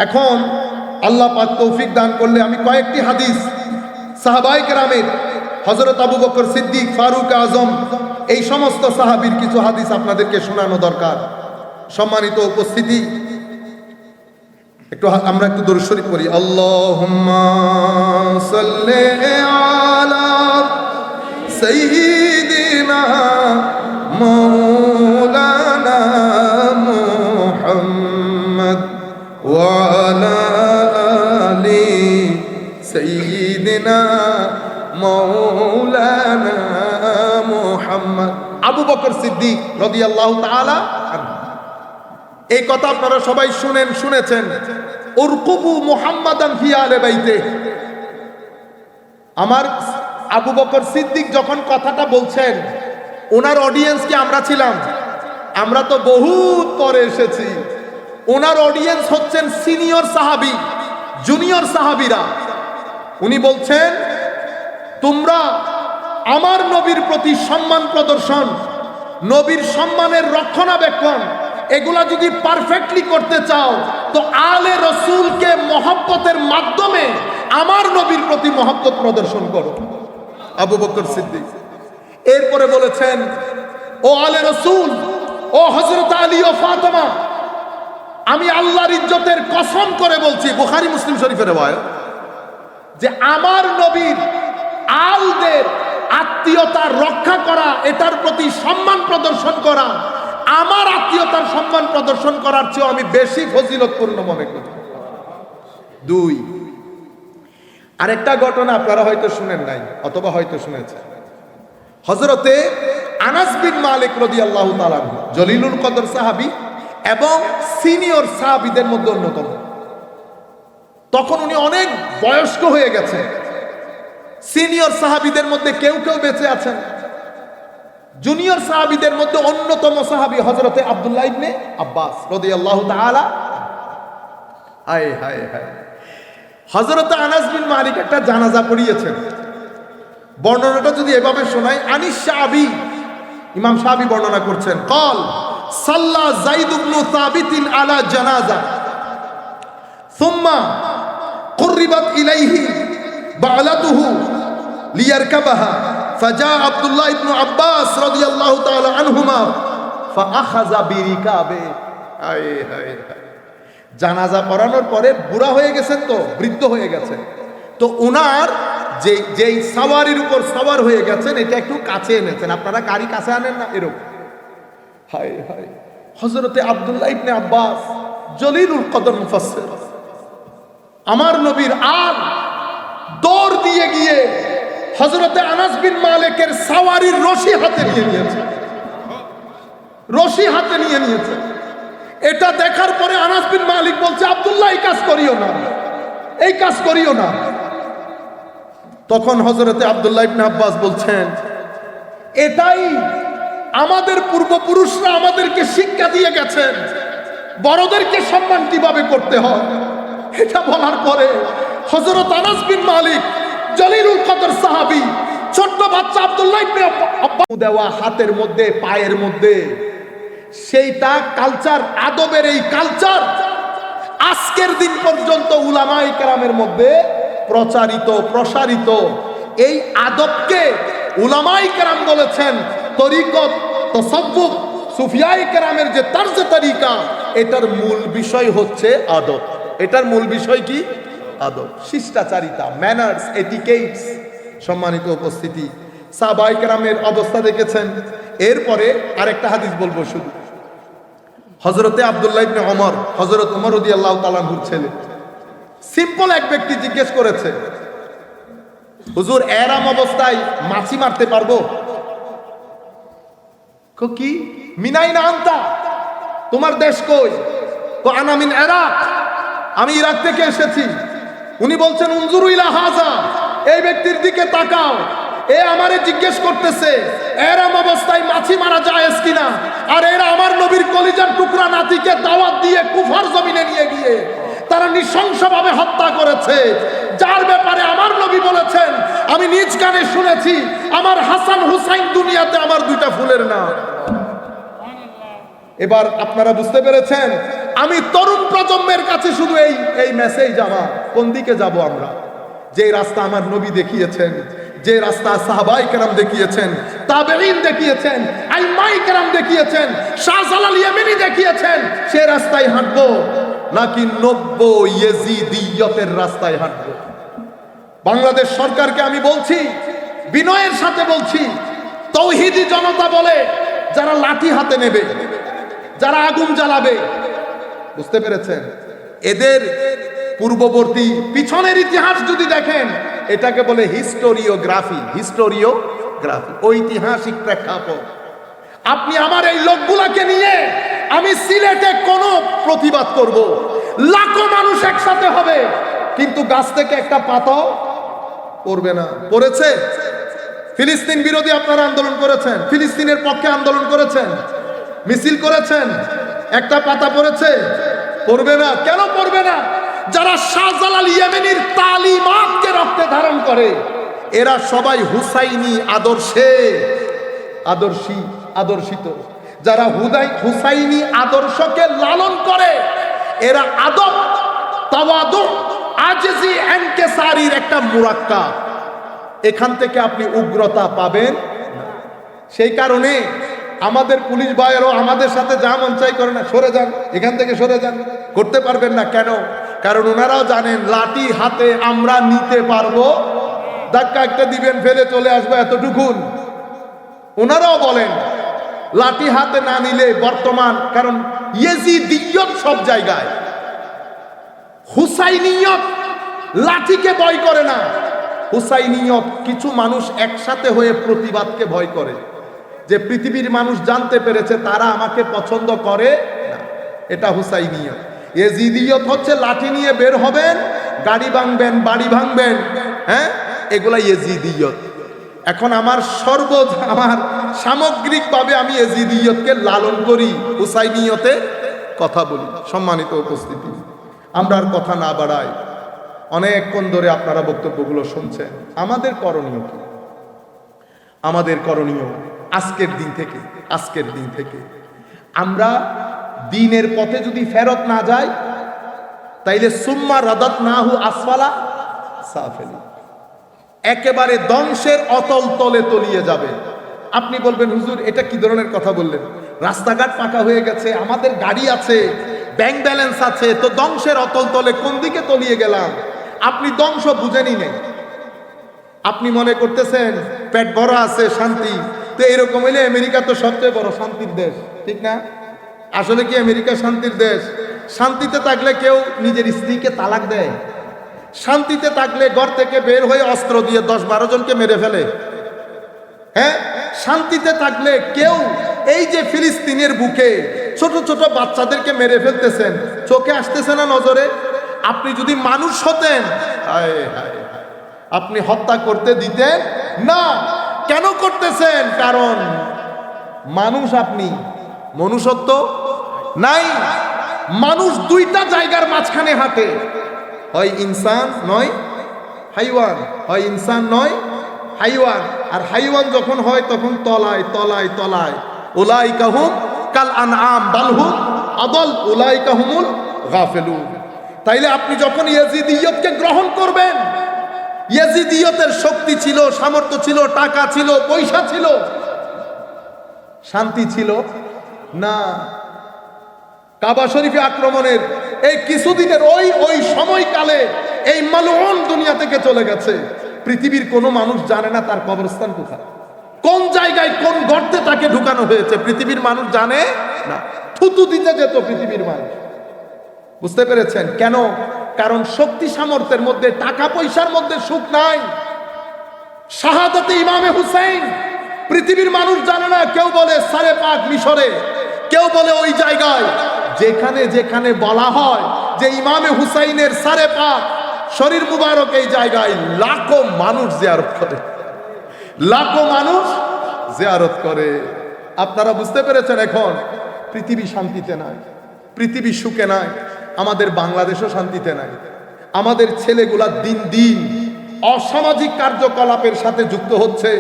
এখন আল্লাহ পাক তৌফিক দান করলে আমি কয়েকটি হাদিস সাহাবায়ে কেরামের, হযরত আবু বকর সিদ্দিক, ফারুক আজম, এই সমস্ত সাহাবীর কিছু হাদিস আপনাদেরকে শোনানো দরকার। সম্মানিত উপস্থিতি, একটু আমরা একটু দরুদ শরীফ পড়ি। আল্লাহুম্মা সাল্লি আলা সাইয়্যিদিনা মাওলানা মুহাম্মদ ওয়া আলা আলি সাইয়্যিদিনা মাওলানা মুহাম্মদ। আবু বকর সিদ্দিক রাদিয়াল্লাহু তাআলা আনহু, এই কথা আপনারা সবাই শুনেছেন। উরকুবু মুহাম্মাদান ফি আলে বাইতে। আমার আবু বকর সিদ্দিক যখন কথাটা বলছেন, ওনার অডিয়েন্স কি আমরা ছিলাম? আমরা তো বহুত পরে এসেছি। ওনার অডিয়েন্স হচ্ছেন সিনিয়র সাহাবী, জুনিয়র সাহাবীরা। উনি বলছেন তোমরা আমার নবীর প্রতি সম্মান প্রদর্শন, নবীর সম্মানের রক্ষণাবেক্ষণ, এগুলা যদি পারফেক্টলি করতে চাও তো আলে রসুলকে মহব্বতের মাধ্যমে আমার নবীর প্রতি মহব্বত প্রদর্শন করো। আবু বকর সিদ্দিক এরপরে বলেছেন, ও আলে রসুল, ও হযরত আলী ও ফাতেমা, আমি আল্লাহর ইজ্জতের কসম করে বলছি, বুখারী মুসলিম শরীফের রিওয়ায়াত, যে আমার নবীর আলদের আত্মীয়তা রক্ষা করা, এটার প্রতি সম্মান প্রদর্শন করা, আমার আত্মীয়তার সম্মান প্রদর্শন করার চেয়ে আমি বেশি ফজিলতপূর্ণ মনে করি। 2, আরেকটা ঘটনা আপনারা হয়তো শুনেন নাই অথবা হয়তো শুনেছেন। হযরতে আনাস বিন মালিক রাদিয়াল্লাহু তাআলা আনহু জলিলুল কদর সাহাবী এবং সিনিয়র সাহাবীদের মধ্যে অন্যতম। তখন উনি অনেক বয়স্ক হয়ে গেছেন। সিনিয়র সাহাবীদের মধ্যে কেউ কেউ বেঁচে আছেন, জুনিয়র সাহাবীদের মধ্যে অন্যতম সাহাবী হযরতে আব্দুল্লাহ ইবনে আব্বাস রাদিয়াল্লাহু তাআলা। হায় হায় হায়, হযরত আনাস বিন মালিক একটা জানাজা পড়িয়েছেন। বর্ণনাটা যদি এভাবে শোনাই, আনিস শাআবী, ইমাম শাআবী বর্ণনা করছেন, قال صلى زيد بن ثابت على جنازة ثم قربت إليه بعلته ليركبها فجاء عبد الله بن عباس رضي الله تعالى عنهما فأخذ بركابه। জানাজা পড়ানোর পরে বুড়া হয়ে গেছেন, তো বৃদ্ধ হয়ে গেছেন, তো উনার যেই সাওয়ারির উপর সওয়ার হয়ে গেছেন এটা একটু কাছে এনেছেন। আপনারা গাড়ি কাছে আনেন না এরকম। হায় হায়, হযরতে আব্দুল্লাহ ইবনে আব্বাস জলিলুল কদর মুফাসসির, আমার নবীর আর দৌড় দিয়ে গিয়ে হযরতে আনাস বিন মালিকের সাওয়ারির রশি হাতে নিয়ে নিয়েছে, রশি হাতে নিয়ে নিয়েছে। এটা দেখার পরে আনাস বিন মালিক বলছে, আব্দুল্লাহ এই কাজ করিও না, এই কাজ করিও না। তখন হযরতে আব্দুল্লাহ ইবনে আব্বাস বলছেন, এটাই আমাদের পূর্বপুরুষরা আমাদেরকে শিক্ষা দিয়ে গেছেন, বড়দেরকে সম্মান কিভাবে করতে হয়। এটা বলার পরে হযরত আনাস বিন মালিক জলিলুল কদর সাহাবী, ছোট্ট বাচ্চা আব্দুল্লাহ ইবনে আব্বাস দেওয়া হাতের মধ্যে, পায়ের মধ্যে, সেইটা কালচার, আদবের এই কালচার আজকের দিন পর্যন্ত উলামায়ে কেরামের মধ্যে প্রচারিত, প্রসারিত। এই আদবকে উলামায়ে কেরাম বলেছেন তরিকত, তাসাব্বুফ, সুফিয়ায়ে কেরামের যে তারজে তরিকা, এটার মূল বিষয় হচ্ছে আদব। এটার মূল বিষয় কি? আদব, শিষ্টাচারিতা, ম্যানার্স, এটিকেটস। সম্মানিত উপস্থিতি, সাহাবায়ে কেরামের অবস্থা দেখেছেন। এরপরে আরেকটা হাদিস বলবো শুধু। হযরতে আব্দুল্লাহ ইবনে ওমর, হযরত ওমর রাদিয়াল্লাহু তাআলা আনহুর ছেলে, সিম্পল এক ব্যক্তি জিজ্ঞেস করেছে, হুজুর এরাম অবস্থায় মাছি মারতে পারবো? কি মিনাইনা আনতা, তোমার দেশ কই? তো আনা মিন ইরাক, আমি ইরাক থেকে এসেছি। উনি বলছেন, উনজুরু ইলা হাযা, এই ব্যক্তির দিকে তাকাও, এ আমারে জিজ্ঞেস করতেছে এরাম অবস্থায় মাছি মারা জায়েজ কিনা। আর এরা আমার নবীর কলিজার টুকরা নাতিকে দাওয়াত দিয়ে কুফার জমিনে নিয়ে গিয়ে তারা নৃশংসভাবে হত্যা করেছে, যার ব্যাপারে আমার নবী বলেছেন, আমি নিজ কানে শুনেছি, আমার হাসান হুসাইন দুনিয়াতে আমার দুইটা ফুলের নাম। এবার আপনারা বুঝতে পেরেছেন, আমি তরুণ প্রজন্মের কাছে শুধু এই মেসেজ আমার, কোন দিকে যাব আমরা? যে রাস্তা আমার নবী দেখিয়েছেন, যে রাস্তা সাহাবায়ে কেরাম দেখিয়েছেন, তাবেঈন দেখিয়েছেন, আইম্মায়ে কেরাম দেখিয়েছেন, শাহজালাল ইয়ামানি দেখিয়েছেন, সে রাস্তায় হাঁটবো নাকি 90 ইয়েজিদিয়তের রাস্তায় হাঁটবো? বাংলাদেশ সরকারকে আমি বলছি, বিনয়ের সাথে বলছি, তৌহিদি জনতা বলে যারা লাঠি হাতে নেবে, যারা আগুন জ্বালাবে, বুঝতে পেরেছেন? এদের পূর্ববর্তী পিছনের ইতিহাস যদি দেখেন, এটাকে বলে হিস্টোরিওগ্রাফি। হিস্টোরিওগ্রাফি, ঐতিহাসিক প্রেক্ষাপট। আপনি আমার এই লোকগুলাকে নিয়ে আমি সিলেটে কোন প্রতিবাদ করব, লাখো মানুষ একসাথে হবে, কিন্তু গাছ থেকে একটা পাতাও পড়বে না। পড়েছে? ফিলিস্তিন বিরোধী আপনারা আন্দোলন করেছেন, ফিলিস্তিনের পক্ষে আন্দোলন করেছেন, মিছিল করেছেন, একটা পাতা পড়েছে? পড়বে না। কেন পড়বে না? যারা শাহজালাল ইয়ামানির তালিমাতকে রক্তে ধারণ করে, এরা সবাই হুসাইনি আদর্শে আদর্শিত। যারা হুসাইনি আদর্শকে লালন করে, এরা আদব, তাওয়াদু, আজজি, ইনকিসারির একটা মুরাক্কাব। এখান থেকে আপনি উগ্রতা পাবেন না। সেই কারণে আমাদের পুলিশ ভাইয়েরও আমাদের সাথে যা মন চাই করে না, সরে যান, এখান থেকে সরে যান, করতে পারবেন না। কেন? কারণ ওনারাও জানেন লাঠি হাতে আমরা নিতে পারবো, ধাক্কা একটা দিবেন, ফেলে চলে আসবো, এতটুকুন। ওনারাও বলেন লাঠি হাতে না নিলে বর্তমান, কারণ ইয়েজিদিয়ত সব জায়গায়, হুসাইনিয়ত লাঠিকে ভয় করে না, হুসাইনিয়ত কিছু মানুষ একসাথে হয়ে প্রতিবাদকে ভয় করে, যে পৃথিবীর মানুষ জানতে পেরেছে তারা আমাকে পছন্দ করে না, এটা হুসাইনিয়ত। ইয়েজিদিয়ত হচ্ছে লাঠি নিয়ে বের হবেন, গাড়ি ভাঙবেন, বাড়ি ভাঙবেন, হ্যাঁ, এগুলা ইয়েজিদিয়ত। এখন আমার সামগ্রিকভাবে আমি এজিদিয়তকে লালন করি, হুসাইনিয়তে কথা বলি। সম্মানিত উপস্থিতি, আমরা আর কথা না বাড়াই, অনেকক্ষণ ধরে আপনারা বক্তব্যগুলো শুনছেন। আমাদের করণীয় কি? আমাদের করণীয় আজকের দিন থেকে আমরা দ্বীনের পথে যদি ফেরত না যাই, তাইলে সুম্মা রাদাতনাহু আসফালা সাফিলিন, একেবারে ধ্বংসের অতল তলে তলিয়ে যাবে। আপনি বলবেন, হুজুর এটা কি ধরনের কথা বললেন? রাস্তাঘাট পাকা হয়ে গেছে, আমাদের গাড়ি আছে, ব্যাংক ব্যালেন্স আছে, তো ধ্বংসের অতল তলে কোন দিকে তলিয়ে গেলাম? আপনি ধ্বংস বুঝেনই নেই। আপনি মনে করতেছেন পেট ভরা আছে, শান্তি। তো এরকম হইলে আমেরিকা তো সবচেয়ে বড় শান্তির দেশ, ঠিক না? আসলে কি আমেরিকা শান্তির দেশ? শান্তিতে থাকলে কেউ নিজের স্ত্রীকে তালাক দেয়? শান্তিতে থাকলে ঘর থেকে বের হয়ে অস্ত্র দিয়ে 10-12 জনকে মেরে ফেলে? হ্যাঁ, শান্তিতে থাকলে কেউ এই যে ফিলিস্তিনের বুকে ছোট ছোট বাচ্চাদেরকে মেরে ফেলতেছেন, চোখে আসতেছে না নজরে? আপনি যদি মানুষ হতেন, আপনি হত্যা করতে দিতেন না। কেন করতেছেন? কারণ মানুষ, আপনি মনুষ্যত্ব নাই। মানুষ দুইটা জায়গার মাঝখানে হাঁটে, হয় ইনসান নয় হাইওয়ান, হয় ইনসান নয় হাইওয়ান। আর হাইওয়ান যখন হয় তখন তলায় তলায় তলায়। উলাইকা হুম কাল আনআম বাল হুম আদল উলাইকা হুমুল গাফিলুন। তাইলে আপনি যখন ইয়াজিদিয়তকে গ্রহণ করবেন, ইয়াজিদিয়তের শক্তি ছিল, সামর্থ্য ছিল, টাকা ছিল, পয়সা ছিল, শান্তি ছিল না। কাবা শরীফে আক্রমণের এই কিছুদিনের ওই সময়কালে এই মালউন দুনিয়া থেকে চলে গেছে। পৃথিবীর কোনো মানুষ জানে না তার কবরস্থান কোথায়, কোন জায়গায়, কোন গর্তে তাকে ঢুকানো হয়েছে। পৃথিবীর মানুষ জানে না। থুতু দিতে যেত পৃথিবীর মানুষ। বুঝতে পেরেছেন কেন? কারণ শক্তি সামর্থ্যের মধ্যে, টাকা পয়সার মধ্যে সুখ নাই। শাহাদাতে ইমামে হুসাইন পৃথিবীর মানুষ জানে না। কেউ বলে সারে পাক মিশরে, কেউ বলে ওই জায়গায়। যেখানে যেখানে বলা হয় যে ইমামে হুসাইনের সারে পাক শরীর মুবারক, এই জায়গায় লাখো মানুষ জিয়ারত করে, লাখো মানুষ জিয়ারত করে। আপনারা বুঝতে পেরেছেন এখন পৃথিবী শান্তিতে নাই, পৃথিবী সুখে নাই, আমাদের বাংলাদেশও শান্তিতে নাই। আমাদের ছেলেগুলা দিন দিন অসামাজিক কার্যকলাপের সাথে যুক্ত হচ্ছে,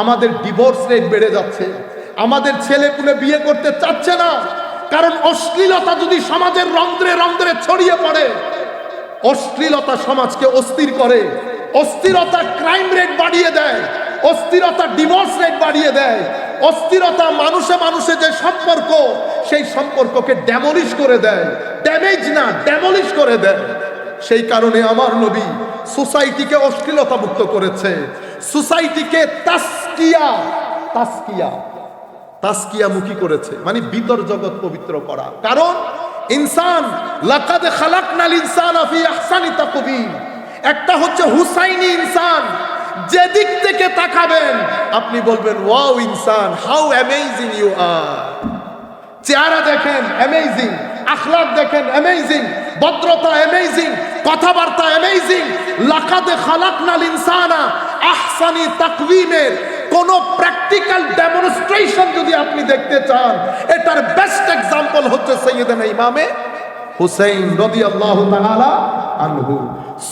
আমাদের ডিভোর্স রেট বেড়ে যাচ্ছে, আমাদের ছেলেপুলে বিয়ে করতে চাচ্ছে না। কারণ অশ্লীলতা যদি সমাজের রন্ধ্রে রন্ধ্রে ছড়িয়ে পড়ে, অশ্লীলতা সমাজকে অস্থির করে, অস্থিরতা ক্রাইম রেট বাড়িয়ে দেয়, অস্থিরতা ডিভোর্স রেট বাড়িয়ে দেয়, অস্থিরতা মানুষে মানুষে যে সম্পর্ক, সেই সম্পর্ককে ড্যামলিশ করে দেয়, ড্যামেজ না ড্যামলিশ করে দেয়। সেই কারণে আমার নবী সোসাইটিকে অশ্লীলতা মুক্ত করেছে, সোসাইটিকে তাসকিয়া তাসকিয়া তাসকিয়া মুখী করেছে, মানে ভিতর জগৎ পবিত্র করা। কারণ ইনসান লাকাদ খালাকনাল ইনসানা ফি আহসানি তাকবীম, একটা হচ্ছে হুসাইনি ইনসান। যে দিক থেকে তাকাবেন আপনি বলবেন ওয়াও ইনসান, হাউ অ্যামেজিং ইউ আর। চেহারা দেখেন অ্যামেজিং, আখলাক দেখেন অ্যামেজিং, ভদ্রতা অ্যামেজিং, কথাবার্তা অ্যামেজিং। লাকাদ খালাকনাল ইনসানা আহসানি তাকবীমের কোন প্র্যাকটিক্যাল ডেমনস্ট্রেশন যদি আপনি দেখতে চান, এটার বেস্ট এক্সাম্পল হচ্ছে সাইয়েদনা ইমামে হুসাইন রাদিয়াল্লাহু তাআলা আনহু।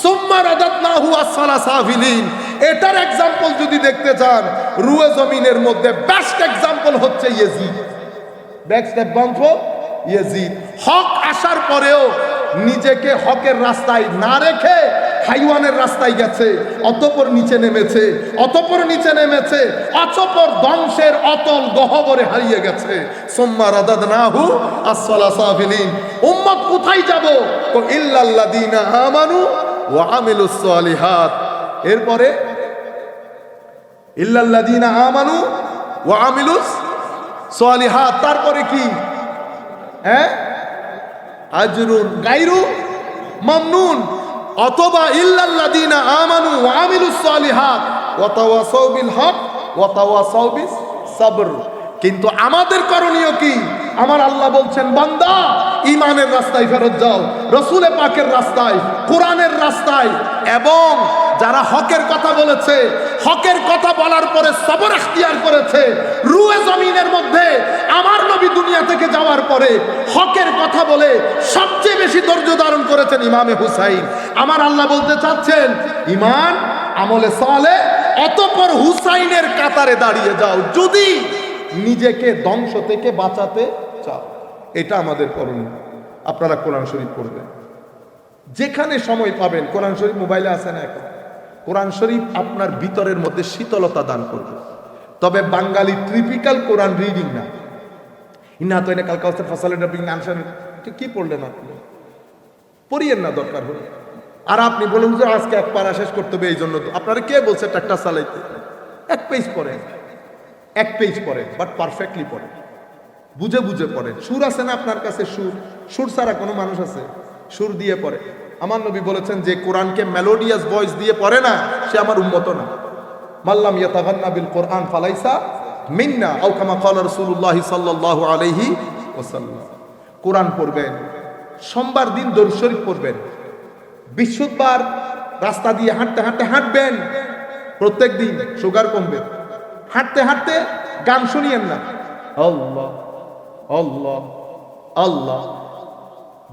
সুম্মা রাদাতনাহু আসফালা সাফিলিন, এটার এক্সাম্পল যদি দেখতে চান, রুয়ে জমিনের মধ্যে বেস্ট এক্সাম্পল হচ্ছে ইয়াজিদ। Best example Yazid. হক আসার পরেও নিজেকে হকের রাস্তায় না রেখে হাইওয়ানের রাস্তায় গেছে, অতঃপর নিচে নেমেছে, অতঃপর নিচে নেমেছে, অতঃপর ধ্বংসের অতল গহ্বরে হারিয়ে গেছে। সুম্মা রাদাদনাহু আসফালা সাফিলিন। উম্মত কোথায় যাব? তো ইল্লাল্লাযীনা আমানু ওয়া আমিলুস সালিহাত। এরপরে ইল্লাল্লাযীনা আমানু ওয়া আমিলুস সালিহাত, তারপরে কি? হ্যাঁ, আজরুন গায়রু মামনুন, অথবা ইল্লাল্লাযীনা আমানু ওয়া আমিলুস সালিহাত ওয়া তাওয়াসাউ বিল হক ওয়া তাওয়াসাউ বিস সাবর। কিন্তু আমাদের করণীয় কি? আমার আল্লাহ বলছেন, বান্দা ইমানের রাস্তায় ফেরত যাও, রাসূলে পাকের রাস্তায়, কোরআনের রাস্তায়, এবং যারা হকের কথা বলেছে, হকের কথা বলার পরে সবর ইখতিয়ার করেছে, রুয়ে জমিনের মধ্যে আমার নবী দুনিয়া থেকে যাওয়ার পরে হকের কথা বলে সবচেয়ে বেশি ধৈর্য ধারণ করেছেন ইমামে হুসাইন। আমার আল্লাহ বলতে চাচ্ছেন ঈমান আমলে সালেহ, অতঃপর হুসাইনের কাতারে দাঁড়িয়ে যাও যদি নিজেকে ধ্বংস থেকে বাঁচাতে চাও। এটা আমাদের করণীয়। আপনারা কোরআন শরীফ পড়বেন, যেখানে সময় পাবেন। কোরআন শরীফ মোবাইলে আছে না এখন? কোরআন শরীফ আপনার ভিতরের মধ্যে শীতলতা দান করবে। তবে বাঙালি ট্রিপিক্যাল কোরআন রিডিং না। ইন্না তো এনে কালকা ফাসালের আনসার কি পড়লেন আপনি? পড়িয়েন না দরকার হলে। আর আপনি বলুন যে আজকে এক পারা শেষ করতে হবে, এই জন্য তো আপনারা কে বলছে ট্রাক্টর চালাইতে? এক পেজ পড়েন, এক পেজ পড়েন, বাট পারফেক্টলি পড়েন, বুঝে বুঝে পড়েন। সুর আছে না আপনার কাছে? সুর ছাড়া কোনো মানুষ আছে? সুর দিয়ে পড়ে। আমার নবী বলেছেন যে কোরআনকে মেলোডিয়াস ভয়েস দিয়ে পড়ে না, সে আমার উম্মত না। মাল্লাম ইয়াতাগান্না বিল কোরআন ফালাইসা মিন্না, আও কামা ক্বালা রাসূলুল্লাহ সাল্লাল্লাহু আলাইহি ওয়াসাল্লাম। কোরআন পড়বেন, সোমবার দিন দরুদ শরীফ পড়বেন, বৃহস্পতিবার রাস্তা দিয়ে হাঁটতে হাঁটতে হাঁটবেন, প্রত্যেক দিন সুগার কমবে। হাঁটতে হাঁটতে গান শুনিয়েন না, আল্লাহ আল্লাহ আল্লাহ।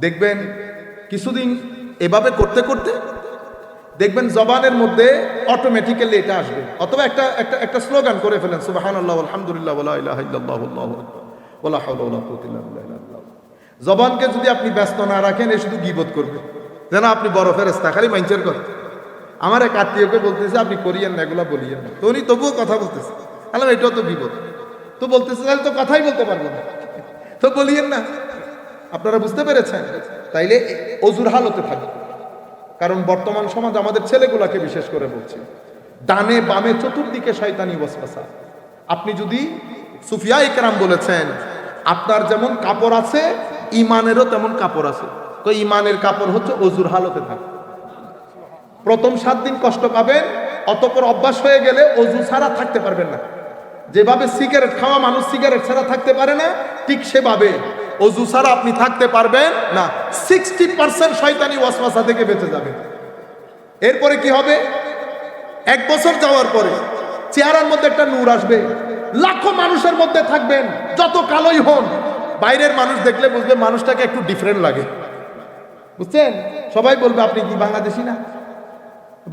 দেখবেন কিছুদিন এভাবে করতে করতে দেখবেন জবানের মধ্যে অটোমেটিক্যালি এটা আসবে। অথবা একটা একটা একটা স্লোগান করে ফেলেন, সুবহানাল্লাহ আলহামদুলিল্লাহ ওয়া লা ইলাহা ইল্লাল্লাহ আল্লাহু আকবার ওয়া লা হাওলা ওয়া লা কুওয়াতা ইল্লা বিল্লাহ। জবানকে যদি আপনি ব্যস্ত না রাখেন, এ শুধু গীবত করবে, যেন আপনি বড় ফেরেশতা, খালি মাইন্সের কথা। আমার এক আত্মীয়কে বলতেছে আপনি করিয়েন না, এগুলা বলিয়েন না, তো উনি তবুও কথা বলতেছে। আলাম এটাও তো গীবত। তো বলতেছে তাহলে তো কথাই বলতে পারবো না, তো বলিয়েন না। আপনারা বুঝতে পেরেছেন? তাইলে অজুর হালতে থাকবে। কারণ বর্তমান সমাজ আমাদের ছেলেগুলাকে বিশেষ করে বলছে, ডানে বামে চতুর্দিকে শয়তানি ওয়াসওয়াসা। আপনি যদি সুফিয়া ইকরাম বলেছেন আপনার যেমন কাপড় আছে ইমানেরও তেমন কাপড় আছে। তো ইমানের কাপড় হচ্ছে অজুর হালতে থাকা। প্রথম 7 দিন কষ্ট পাবেন, অতঃপর অভ্যাস হয়ে গেলে অজু ছাড়া থাকতে পারবেন না। যেভাবে সিগারেট খাওয়া মানুষ সিগারেট ছাড়া থাকতে পারে না, ঠিক সেভাবে অজু ছাড়া আপনি থাকতে পারবেন না। 60% শয়তানি ওয়াসওয়াসা থেকে বেঁচে যাবেন। এরপরে কি হবে? 1 বছর যাওয়ার পরে চেহারার মধ্যে একটা নূর আসবে। লাখো মানুষের মধ্যে থাকবেন, যত কালোই হন, বাইরের মানুষ দেখলে বুঝবে মানুষটাকে একটু ডিফারেন্ট লাগে। বুঝছেন? সবাই বলবে আপনি কি বাংলাদেশি না?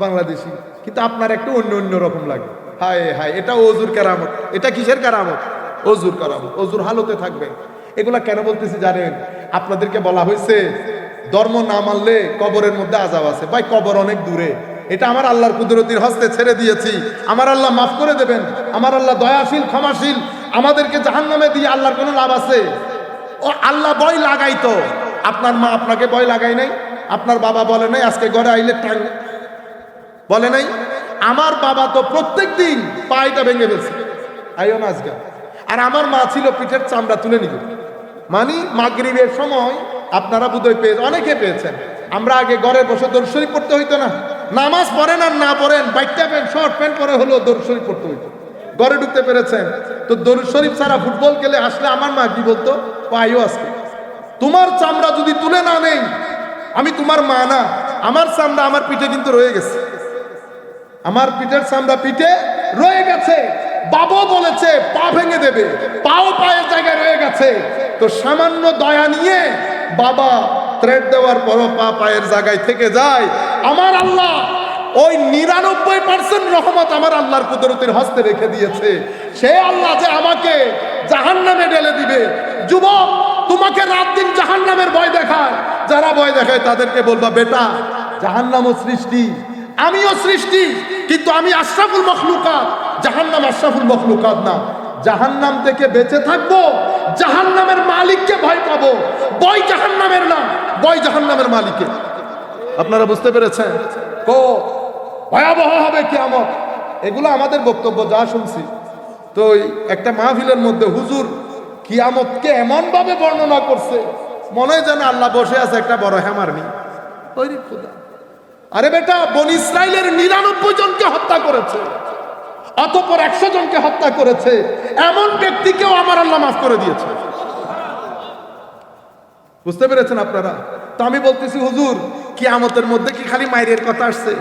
বাংলাদেশি, কিন্তু আপনার একটু অন্য অন্য রকম লাগে। হায় হায়, এটা অজুর কারামত। এটা কিসের কারামত? অজুর কারামত। অজুর হালতে থাকবে। এগুলা কেন বলতেছি জানেন? আপনাদেরকে বলা হয়েছে ধর্ম না মানলে কবরের মধ্যে আযাব আছে। ভাই, কবর অনেক দূরে, এটা আমার আল্লাহর কুদরতির হস্তে ছেড়ে দিয়েছি। আমার আল্লাহ মাফ করে দেবেন। আমার আল্লাহ দয়াশীল, ক্ষমাশীল। আমাদেরকে জাহান্নামে দিয়ে আল্লাহর কোনো লাভ আছে? ও আল্লাহ ভয় লাগাইতো। আপনার মা আপনাকে ভয় লাগাই নাই? আপনার বাবা বলে নাই আজকে ঘরে আইলে টাং বলে নাই? আমার বাবা তো প্রত্যেক দিন পায়টা ভেঙে ফেলছে, আইও না আজকে। আর আমার মা ছিল পিঠের চামড়া তুলে নিবে। মানে মাগরিবের সময় আপনারা বোধহয় অনেকে পেয়েছেন, আমরা আগে ঘরে বসে দরুদ শরীফ পড়তে হইতো না। নামাজ পড়েন আর না পড়েন, বাইকটা প্যান্ট শর্ট প্যান্ট পরে হলেও দরুদ শরীফ পড়তে হইতো। ঘরে ঢুকতে পেরেছেন? তো দরুদ শরীফ ছাড়া ফুটবল খেলে আসলে আমার মা কি বলতো? আইও আজকে। তোমার চামড়া যদি তুলে না নেই, আমি তোমার মা না। আমার চামড়া আমার পিঠে কিন্তু রয়ে গেছে, আমার পিঠের চামড়া পিঠে রয়ে গেছে। বাবা বলেছে পা ভেঙে দেবে, পাও পায়ের জায়গায় রয়ে গেছে। তো সামান্য দয়া নিয়ে বাবা থ্রেড দেওয়ার পরও পা পায়ের জায়গায় থেকে যায়। আমার আল্লাহ ওই 99% রহমত আমার আল্লাহর কুদরতের হস্তে রেখে দিয়েছে। সে আল্লাহ যে আমাকে জাহান্নামে ঢেলে দিবে। যুবক, তোমাকে রাত দিন জাহান্নামের ভয় দেখায়। যারা ভয় দেখায় তাদেরকে বলবা বেটা, জাহান্নামও সৃষ্টি, আমিও সৃষ্টি, কিন্তু আমি আশরাফুল মখলুকাত, জাহান্নাম আশরাফুল মখলুকাত না। জাহান্নাম থেকে বেঁচে থাকবো, জাহান্নামের মালিককে ভয় পাবো। ভয় জাহান্নামের না, ভয় জাহান্নামের মালিককে। আপনারা বুঝতে পেরেছেন? ভয়াবহ হবে কিয়ামত। এগুলো আমাদের বক্তব্য, যা শুনছি। তো একটা মাহফিলের মধ্যে হুজুর কিয়ামতকে এমন ভাবে বর্ণনা করছে, মনে হয় যেন আল্লাহ বসে আছে একটা বড় হ্যামার নিয়ে। ওই খোদা, আরে বেটা, বনি ইসরাইলের 99 জনকে হত্যা করেছে, অতঃপর 100 জনকে হত্যা করেছে। এমন ব্যক্তিকেও আমার আল্লাহ মাফ করে দিয়েছে। বুঝতে পেরেছেন আপনারা? তো আমি বলতেছি হুজুর, কিয়ামতের মধ্যে কি খালি মায়ের কথা আসছে?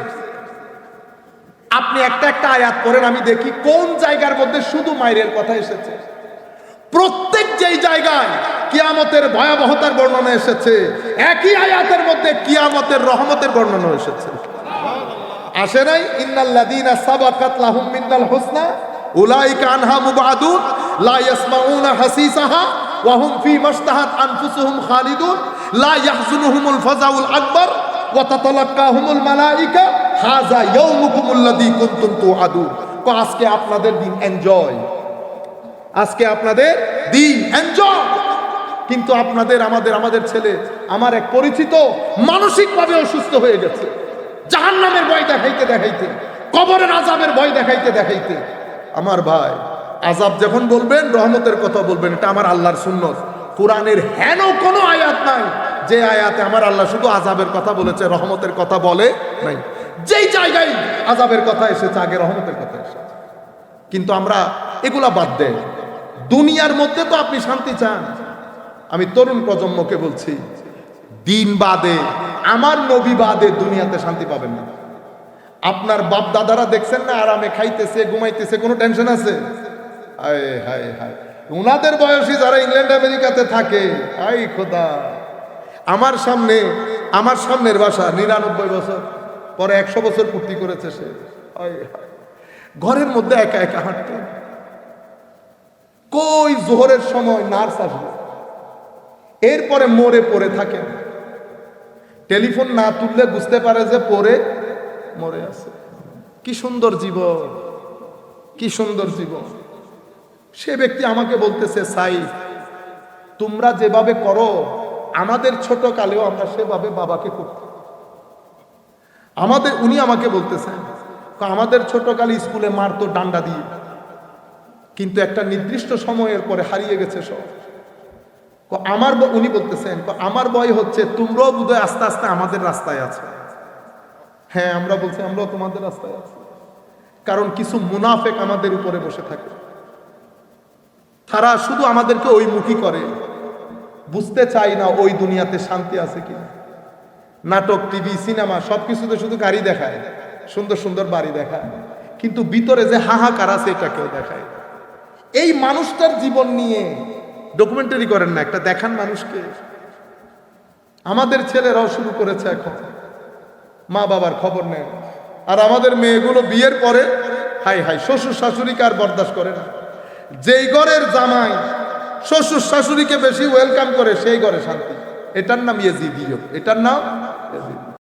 আপনি একটা একটা আয়াত পড়েন, আমি দেখি কোন জায়গার মধ্যে শুধু মায়ের কথা এসেছে। প্রত্যেক যেই জায়গায় কিয়ামতের ভয়াবহতার বর্ণনা এসেছে, একই আয়াতের মধ্যে কিয়ামতের রহমতের বর্ণনা এসেছে। আসে নাই? ইন্নাল্লাযীনা সাবাকাত লাহুম মিনাল হুসনা উলাইকা আনহা মুবাদুন লা ইয়াসমাউনা হাসিসাহা ওয়া হুম ফী মাশতাহাত আনফুসুহুম খালিদুন লা ইয়াহজুনুহুমুল ফাযাউল আকবার ওয়া তাতালাক্কাহুমুল মালায়েকা হাযা ইয়াউমুকুমুল্লাযী কুনতুম তুআদুন। আজকে আপনাদের দিন, এনজয়। আজকে আপনাদের দিন, এনজয়। কিন্তু আপনাদের, আমাদের ছেলে, আমার এক পরিচিত মানসিকভাবে অসুস্থ হয়ে গেছে, জাহান্নামের ভয় দেখাইতে দেখাইতে, কবরের আযাবের ভয় দেখাইতে দেখাইতে। আমার ভাই, আযাব যখন বলবেন রহমতের কথা বলবেন, এটা আমার আল্লাহর সুন্নত। কোরআনের হেন কোনো আয়াত নাই যে আয়াতে আমার আল্লাহ শুধু আযাবের কথা বলেছে, রহমতের কথা বলে নাই। যেই জায়গায় আযাবের কথা এসেছে আগে রহমতের কথা এসেছে। কিন্তু আমরা এগুলা বাদ দেই। দুনিয়ার মধ্যে তো আপনি শান্তি চান। আমি তরুণ প্রজন্মকে বলছি, দিন বাদে, আমার নবী বাদে দুনিয়াতে শান্তি পাবেন না। আপনার বাপ দাদারা দেখছেন না, আরামে খাইতেছে, ঘুমাইতেছে, কোনো টেনশন আছে? হায় হায় হায়, উনাদের বয়সী যারা ইংল্যান্ড আমেরিকাতে থাকে, আই খোদা, আমার সামনের বাসা 99 বছর পরে 100 বছর পূর্তি করেছে সে। ঘরের মধ্যে একা একা হাঁটতে, কই জোহরের সময় নার্স আসবে, এরপরে মরে পড়ে থাকেন। টেলিফোন না তুললে বুঝতে পারে যে পড়ে মরে আছে। কি সুন্দর জীবন, কি সুন্দর জীবন। সে ব্যক্তি আমাকে বলতেছে, সাই তোমরা যেভাবে করো, আমাদের ছোট কালেও আমরা সেভাবে বাবাকে করতাম। উনি আমাকে বলতেছেন, আমাদের ছোট কালে স্কুলে মারতো ডান্ডা দিয়ে, কিন্তু একটা নির্দিষ্ট সময়ের পরে হারিয়ে গেছে সব। উনি বলতেছেন, আমার ভয় হচ্ছে তোমরাও বোধহয় আস্তে আস্তে আমাদের রাস্তায় আছে। হ্যাঁ, আমরা বলছি আমরাও তোমাদের রাস্তায় আছি, কারণ কিছু মুনাফেক আমাদের উপরে বসে থাকে। তারা শুধু আমাদেরকে ওই মুখী করে, বুঝতে চাই না ওই দুনিয়াতে শান্তি আছে কিনা। নাটক, টিভি, সিনেমা সবকিছুতে শুধু গাড়ি দেখায়, সুন্দর সুন্দর বাড়ি দেখায়, কিন্তু ভিতরে যে হাহাকার আছে এটা কেউ দেখায়। এই মানুষটার জীবন নিয়ে ডকুমেন্টারি করেন না, একটা দেখান মানুষকে। আমাদের ছেলেরাও শুরু করেছে এখন, মা বাবার খবর নেন। আর আমাদের মেয়েগুলো বিয়ের পরে হাই হাই, শ্বশুর শাশুড়িকে আর বরদাস্ত করে না। যেই ঘরের জামাই শ্বশুর শাশুড়িকে বেশি ওয়েলকাম করে, সেই ঘরে শান্তি। এটার নাম ইয়েজিদিয়ত, এটার নাম ইয়েজিদিয়ত।